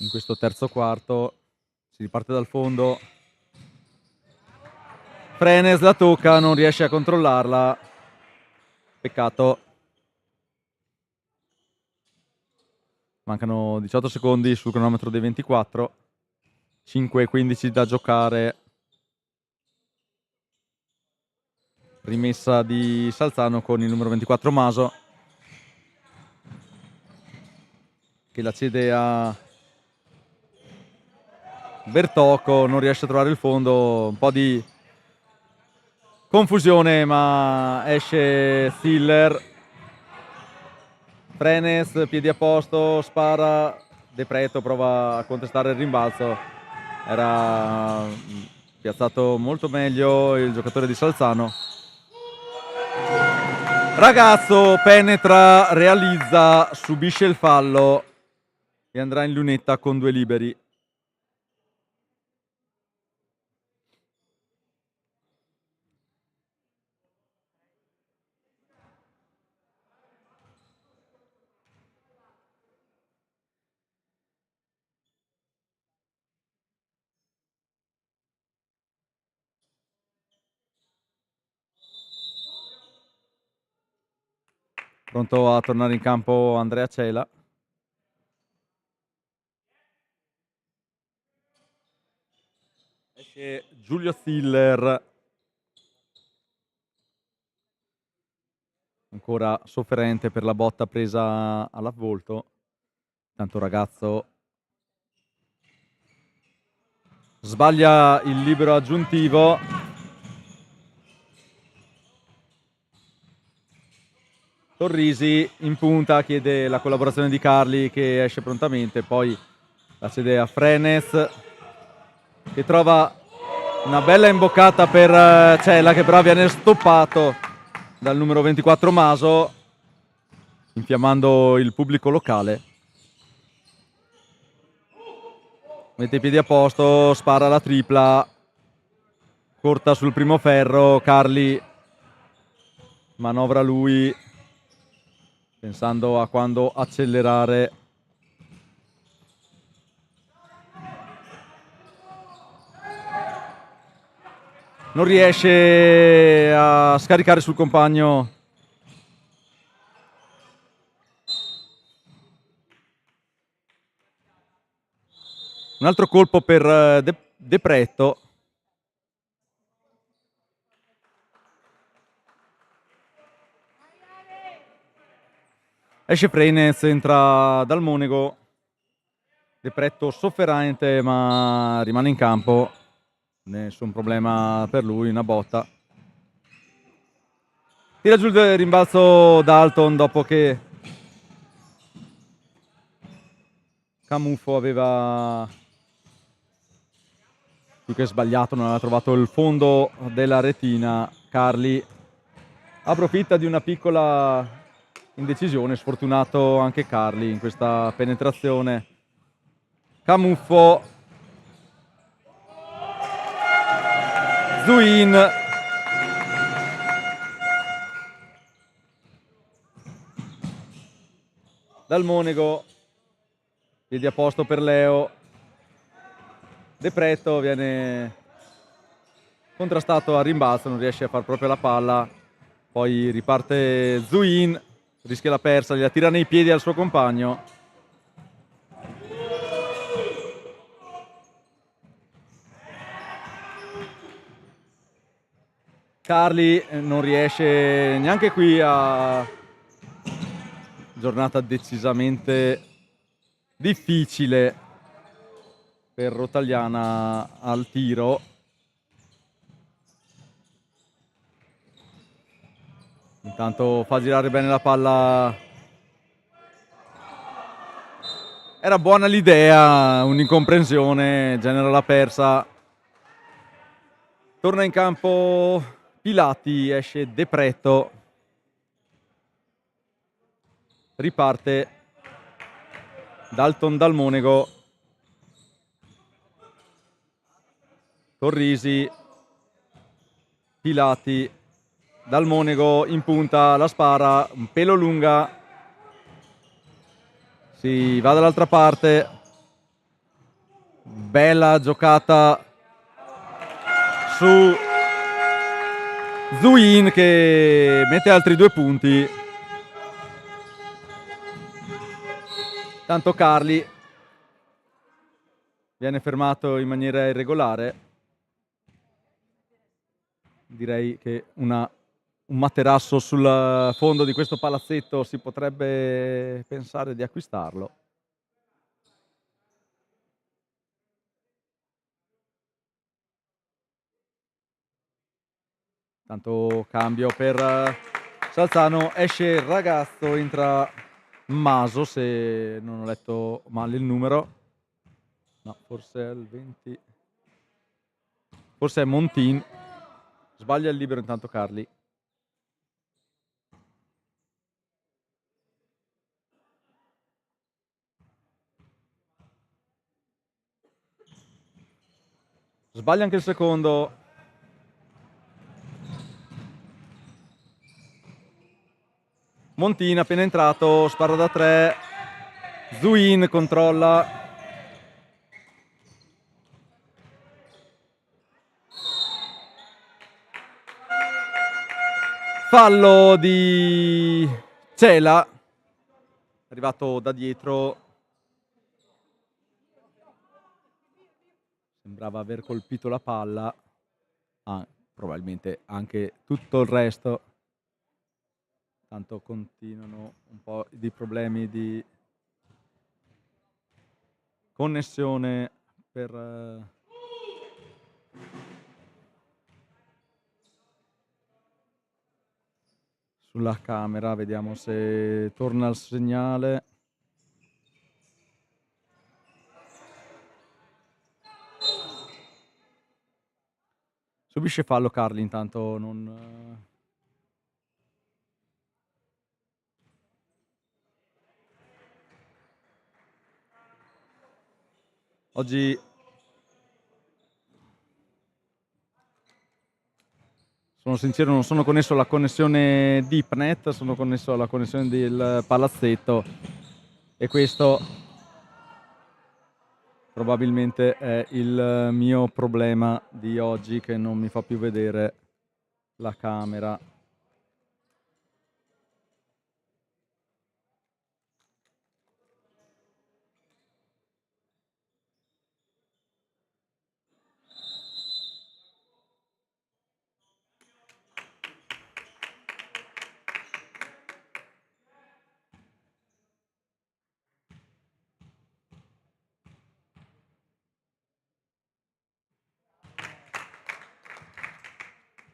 In questo terzo quarto si riparte dal fondo. Frenes la tocca, non riesce a controllarla. Peccato. Mancano 18 secondi sul cronometro dei 24. 5:15 da giocare. Rimessa di Salzano con il numero 24 Maso, che la cede a Bertocco, non riesce a trovare il fondo, un po' di confusione, ma esce Stiller. Frenes, piedi a posto, spara, De Preto prova a contestare il rimbalzo, era piazzato molto meglio il giocatore di Salzano. Ragazzo penetra, realizza, subisce il fallo e andrà in lunetta con 2 liberi. Pronto a tornare in campo Andrea Cela. Esce Giulio Stiller. Ancora sofferente per la botta presa alla volto. Tanto ragazzo sbaglia il libero aggiuntivo. Torrisi in punta, chiede la collaborazione di Carli che esce prontamente, poi la cede a Frenes che trova una bella imboccata per Cela, che però viene stoppato dal numero 24 Maso, infiammando il pubblico locale. Mette i piedi a posto, spara la tripla, corta sul primo ferro, Carli manovra lui, pensando a quando accelerare. Non riesce a scaricare sul compagno. Un altro colpo per De Preto. Esce Frenes, entra Dal Monego. De Preto sofferente, ma rimane in campo. Nessun problema per lui, una botta. Tira giù il rimbalzo Dalton dopo che Camuffo aveva più che sbagliato, non aveva trovato il fondo della retina. Carli approfitta di una piccola indecisione, sfortunato anche Carli in questa penetrazione. Camuffo, Zuin, Dal Monego, piedi a posto per Leo. De Preto viene contrastato a rimbalzo, non riesce a far proprio la palla, poi riparte Zuin, rischia la persa, gliela tira nei piedi al suo compagno. Carli non riesce neanche qui a... Giornata decisamente difficile per Rotagliana al tiro. Intanto fa girare bene la palla. Era buona l'idea, un'incomprensione, genera la persa. Torna in campo Pilati, esce De Preto. Riparte Dalton Dal Monego. Torrisi, Pilati, Dal Monego in punta, la spara, un pelo lunga. Si va dall'altra parte. Bella giocata su Zuin che mette altri 2 punti. Tanto Carli viene fermato in maniera irregolare. Direi che un materasso sul fondo di questo palazzetto si potrebbe pensare di acquistarlo. Tanto cambio per Salzano, esce il ragazzo, entra Maso, se non ho letto male il numero. No, forse è il 20. Forse è Montin. Sbaglia il libero intanto Carli. Sbaglia anche il secondo. Montin appena entrato, spara da 3. Zuin controlla. Fallo di Cela, arrivato da dietro. Sembrava aver colpito la palla. Probabilmente anche tutto il resto. Tanto continuano un po' di problemi di connessione per sulla camera. Vediamo se torna il segnale. Subisce fallo Carli, intanto non... Oggi sono sincero, non sono connesso alla connessione Deepnet, sono connesso alla connessione del palazzetto e questo probabilmente è il mio problema di oggi, che non mi fa più vedere la camera.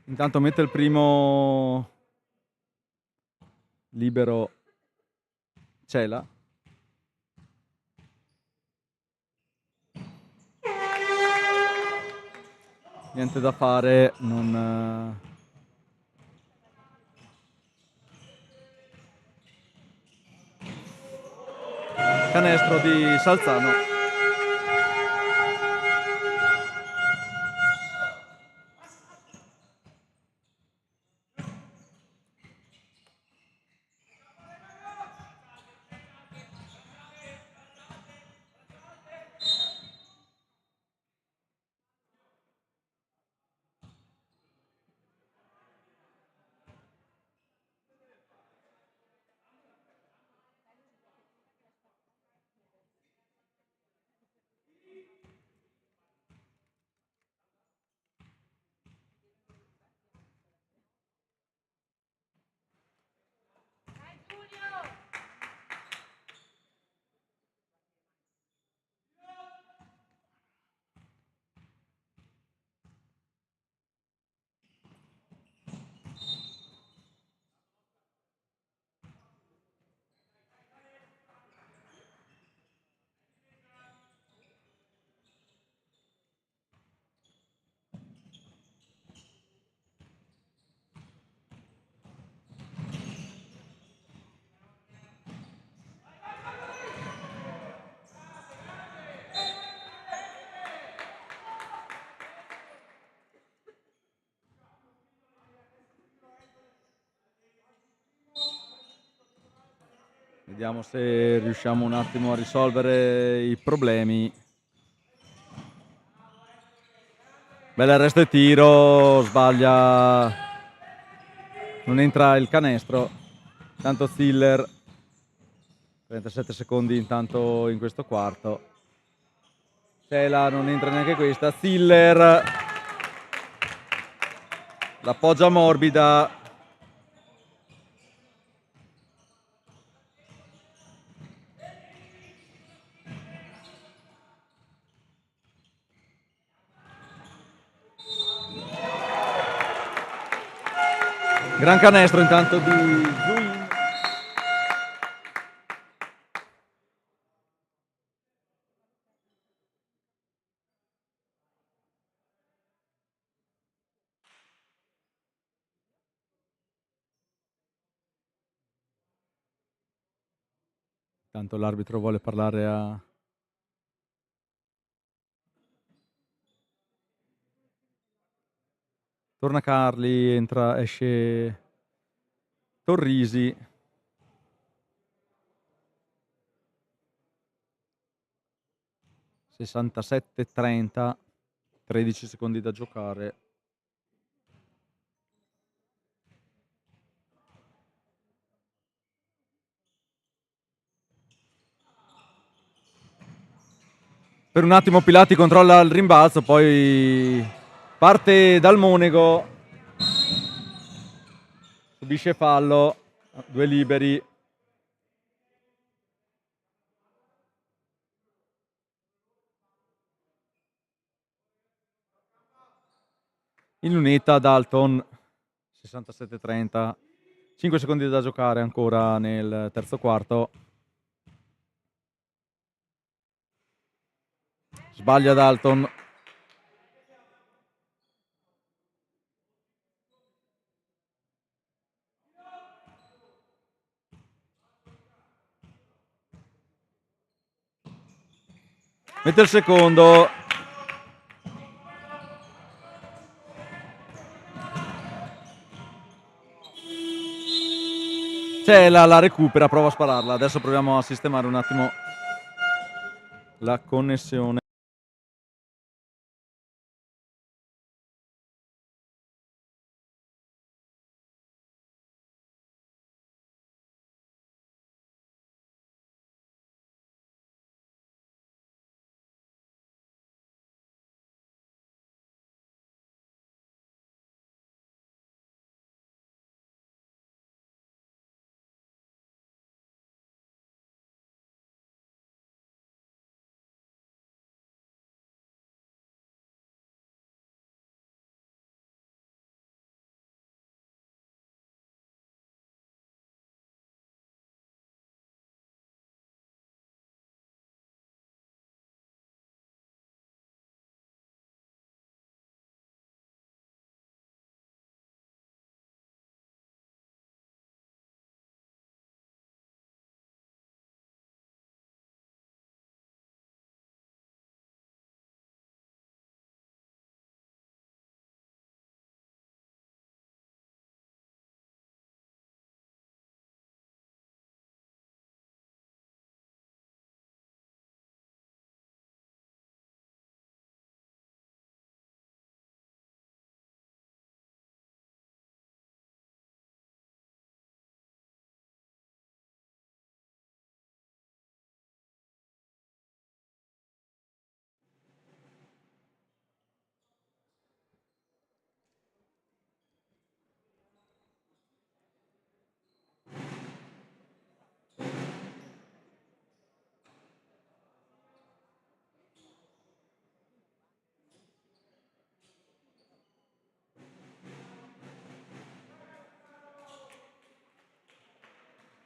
Intanto mette il primo libero Cela. Niente da fare, non... Canestro di Salzano. Vediamo se riusciamo un attimo a risolvere i problemi. Bella arresto e tiro, sbaglia non entra il canestro. Tanto Ziller, 37 secondi intanto in questo quarto. Cela non entra neanche questa. Ziller l'appoggia morbida. Gran canestro intanto di Zuin. Tanto l'arbitro vuole parlare a... Torna Carli, esce Torrisi. (67-30), 13 secondi da giocare. Per un attimo Pilati controlla il rimbalzo, poi parte dal Monego, subisce fallo, 2 liberi. In lunetta Dalton, 67-30, 5 secondi da giocare ancora nel terzo quarto. Sbaglia Dalton. Mette il secondo. Cela la recupera, prova a spararla. Adesso proviamo a sistemare un attimo la connessione.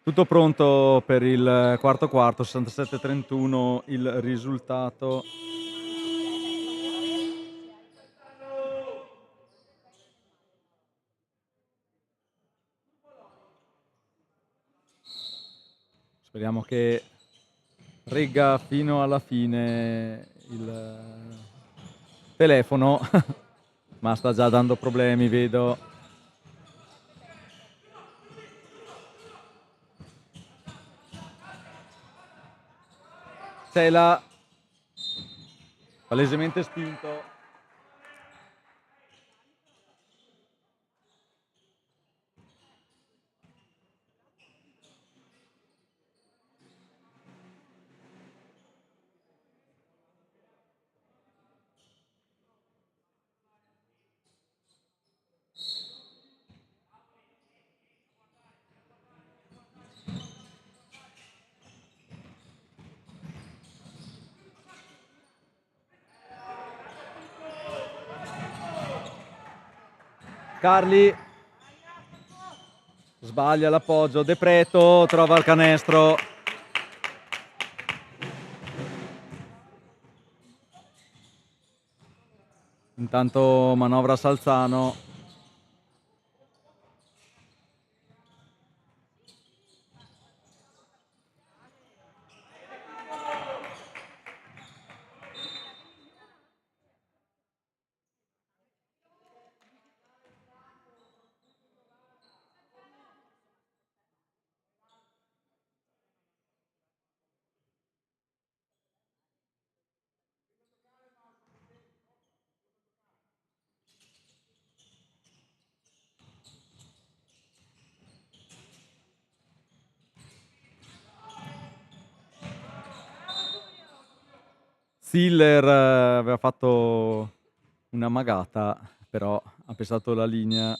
Tutto pronto per il quarto quarto, 67-31 il risultato. Speriamo che regga fino alla fine il telefono, ma sta già dando problemi, vedo. Cela, palesemente spinto. Carli sbaglia l'appoggio, De Preto trova il canestro. Intanto manovra Salzano. Siller aveva fatto una magata, però ha pesato la linea.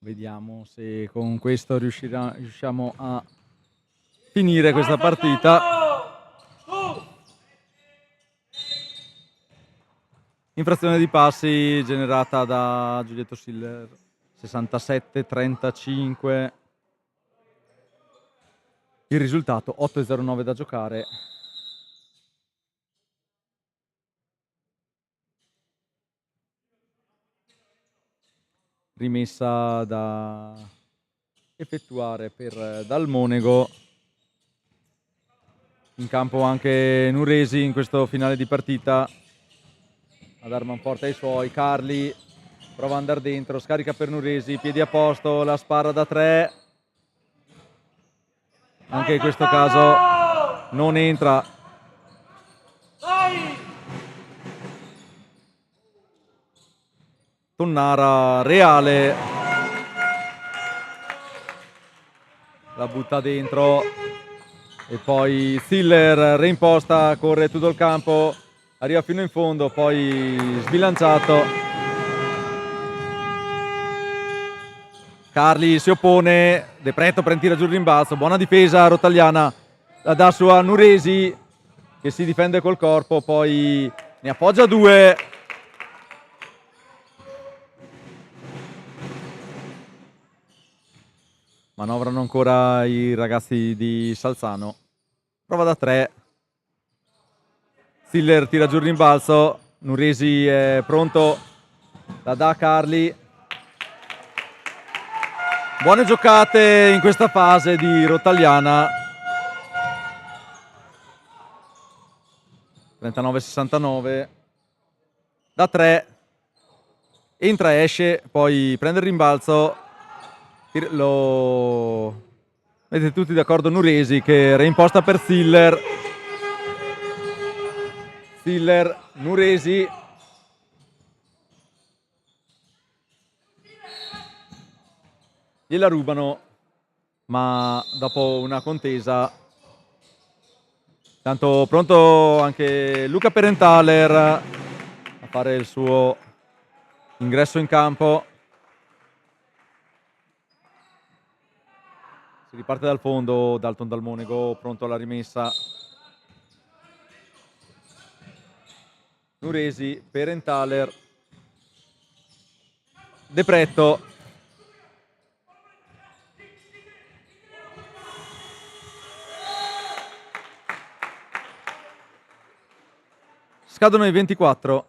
Vediamo se con questo riusciamo a finire questa partita. Infrazione di passi generata da Giulietto Siller, 67-35. Il risultato 8:09 da giocare. Rimessa da effettuare per Dal Monego. In campo anche Nuresi in questo finale di partita a dar manforte ai suoi. Carli prova ad andare dentro, scarica per Nuresi, piedi a posto, la spara da 3. Anche in questo caso non entra. Tonnara Reale la butta dentro e poi Siller reimposta, corre tutto il campo, arriva fino in fondo, poi sbilanciato. Carli si oppone, De Preto prende tiro giù il rimbalzo, buona difesa rotagliana, la dà su a Nuresi che si difende col corpo, poi ne appoggia 2. Manovrano ancora i ragazzi di Salzano. Prova da 3. Siller tira giù il rimbalzo. Nuresi è pronto. La dà Carli. Buone giocate in questa fase di rotagliana. 39-69. Da 3. Entra, esce, poi prende il rimbalzo. Lo vedete tutti d'accordo Nuresi che reimposta per Siller. Siller, Nuresi. Gliela rubano, ma dopo una contesa. Tanto pronto anche Luca Perenthaler a fare il suo ingresso in campo. Si riparte dal fondo, Dalton Dal Monego pronto alla rimessa. Nuresi, Perenthaler, De Pretto. Scadono i 24.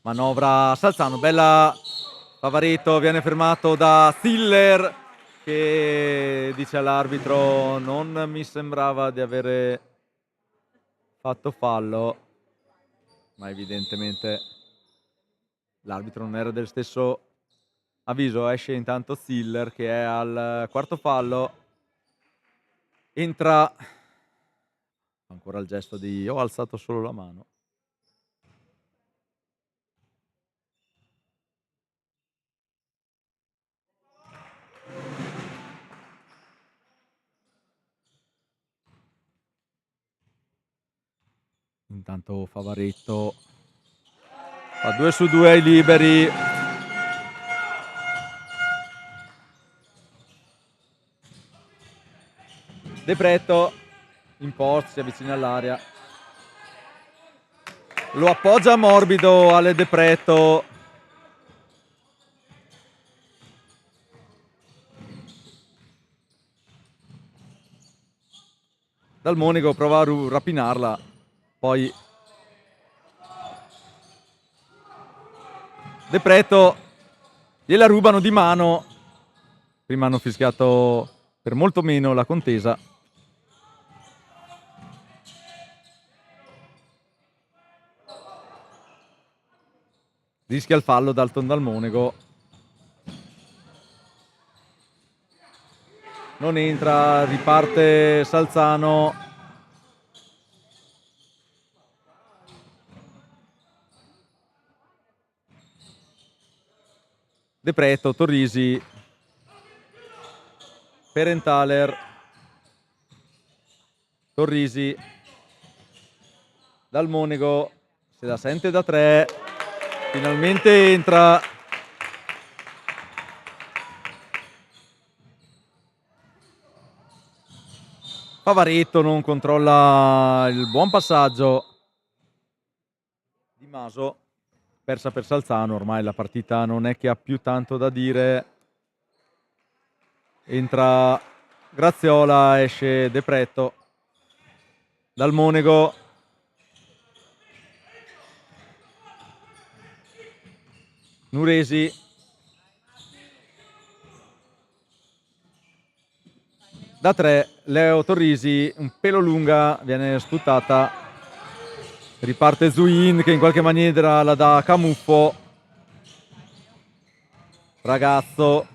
Manovra Salzano, bella Favaretto, viene fermato da Siller che dice all'arbitro non mi sembrava di avere fatto fallo, ma evidentemente l'arbitro non era del stesso avviso. Esce intanto Siller che è al quarto fallo, entra ancora il gesto di ho alzato solo la mano. Intanto Favaretto fa 2 su 2 ai liberi. De Pretto in post, si avvicina all'area, lo appoggia morbido alle De Pretto. Dal Monego prova a rapinarla, poi De Pretto gliela rubano di mano. Prima hanno fischiato per molto meno la contesa. Rischia il fallo Dalton Dal Monego. Non entra, riparte Salzano. De Pretto, Torrisi, Perenthaler, Torrisi, Dal Monego, se la sente da 3, finalmente entra. Favaretto non controlla il buon passaggio di Maso, persa per Salzano, ormai la partita non è che ha più tanto da dire. Entra Graziola, esce De Pretto. Dal Monego. Nuresi. Da 3 Leo Torrisi, un pelo lunga, viene sputtata. Riparte Zuin che in qualche maniera la dà a Camuffo. Ragazzo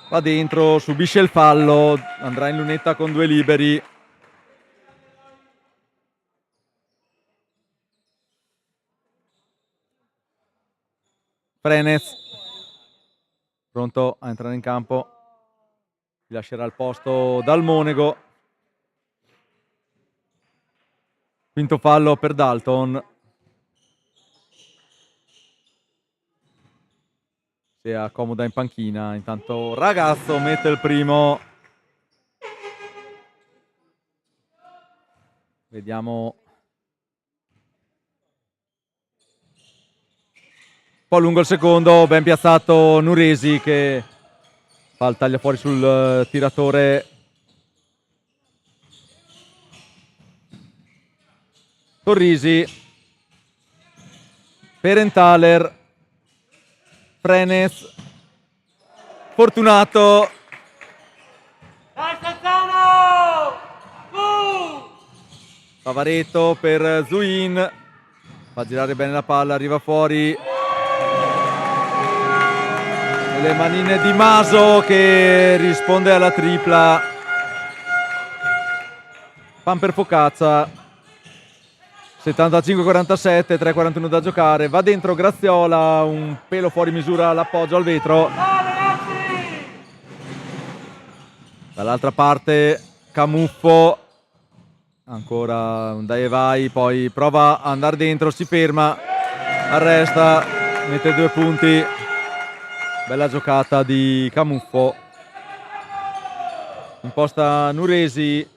va dentro, subisce il fallo, andrà in lunetta con 2 liberi. Frenez pronto a entrare in campo, gli lascerà il posto Dal Monego. Quinto fallo per Dalton. Si accomoda in panchina, intanto Ragazzo mette il primo. Vediamo. Un po' lungo il secondo, ben piazzato Nuresi che fa il taglia fuori sul tiratore. Torrisi. Ferenthaler, Frenes, Fortunato, Favaretto per Zuin, fa girare bene la palla, arriva fuori, le manine di Maso che risponde alla tripla. Pan per Focazza, 75-47, 3:41 da giocare, va dentro Graziola, un pelo fuori misura l'appoggio al vetro. Dall'altra parte Camuffo, ancora un dai e vai, poi prova ad andare dentro, si ferma, arresta, mette 2 punti. Bella giocata di Camuffo. Imposta Nuresi.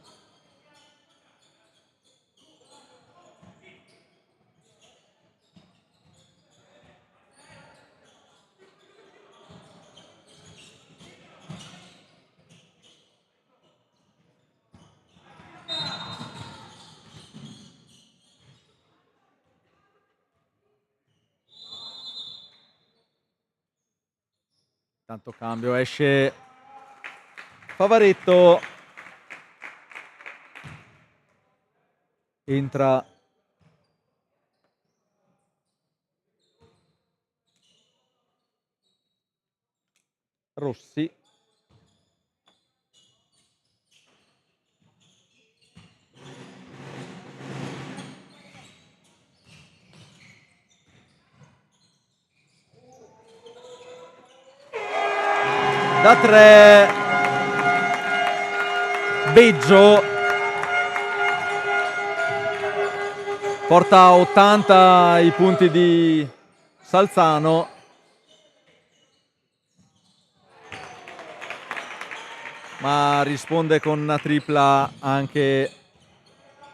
Tanto cambio, esce Favaretto, entra Rossi. Da 3 Beggio porta a 80 i punti di Salzano. Ma risponde con una tripla anche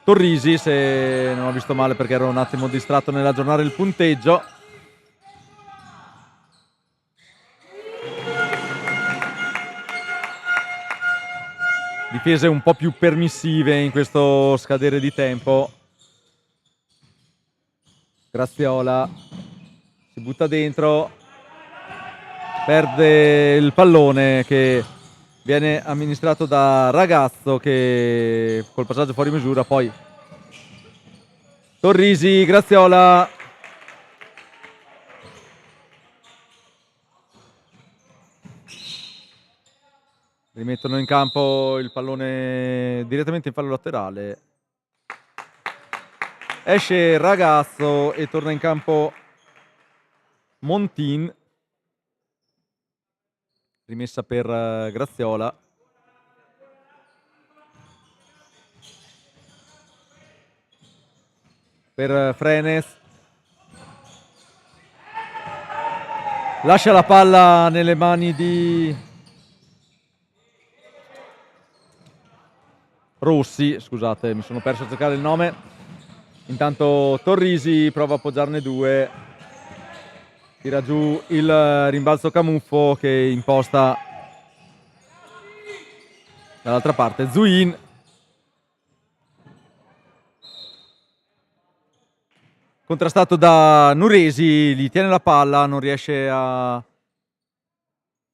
Torrisi, se non ho visto male perché ero un attimo distratto nell'aggiornare il punteggio. Difese un po' più permissive in questo scadere di tempo. Graziola si butta dentro, perde il pallone che viene amministrato da Ragazzo che col passaggio fuori misura, poi Torrisi, Graziola, rimettono in campo il pallone direttamente in fallo laterale. Esce Ragazzo e torna in campo Montin. Rimessa per Graziola. Per Frenes. Lascia la palla nelle mani di Rossi, scusate, mi sono perso a cercare il nome. Intanto Torrisi prova a appoggiarne 2. Tira giù il rimbalzo Camuffo che imposta dall'altra parte Zuin. Contrastato da Nuresi, gli tiene la palla, non riesce a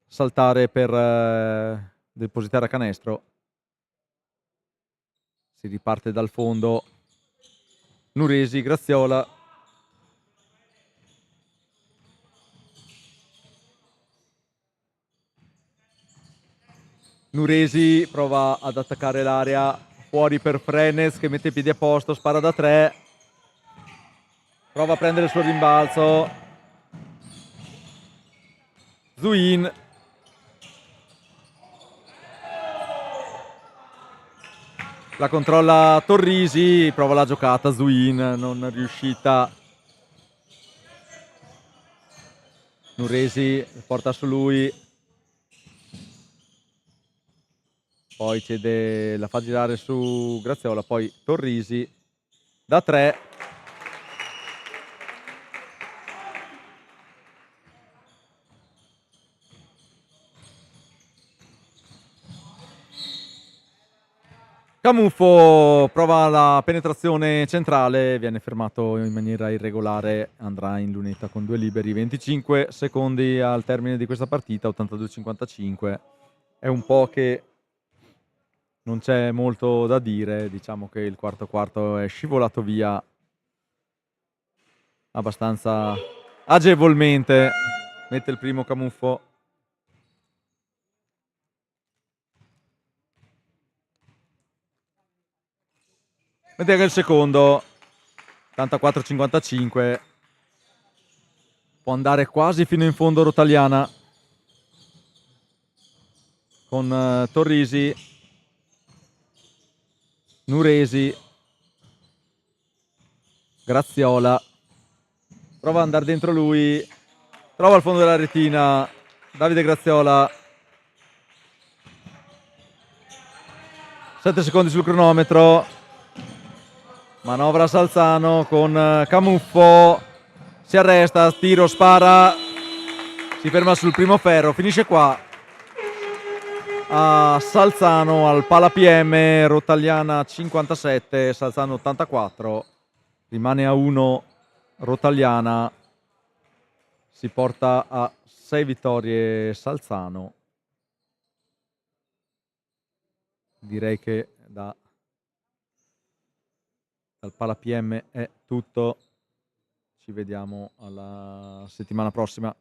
saltare per depositare a canestro. Si riparte dal fondo. Nuresi, Graziola. Nuresi prova ad attaccare l'area, fuori per Frenes che mette i piedi a posto, spara da 3. Prova a prendere il suo rimbalzo. Zuin. La controlla Torrisi, prova la giocata Zuin, non riuscita. Nuresi porta su lui. Poi cede, la fa girare su Graziola, poi Torrisi da 3. Camuffo prova la penetrazione centrale, viene fermato in maniera irregolare, andrà in lunetta con 2 liberi. 25 secondi al termine di questa partita, 82-55. È un po' che non c'è molto da dire, diciamo che il quarto quarto è scivolato via abbastanza agevolmente. Mette il primo Camuffo. Mette anche il secondo, 84-55. Può andare quasi fino in fondo Rotaliana con Torrisi, Nuresi, Graziola. Prova ad andare dentro lui, trova il fondo della retina Davide Graziola. 7 secondi sul cronometro. Manovra Salzano con Camuffo. Si arresta, tiro, spara. Si ferma sul primo ferro, finisce qua. A Salzano al Pala PM, Rotaliana 57, Salzano 84. Rimane a 1 Rotaliana. Si porta a 6 vittorie Salzano. Direi che dal Pala PM è tutto. Ci vediamo alla settimana prossima.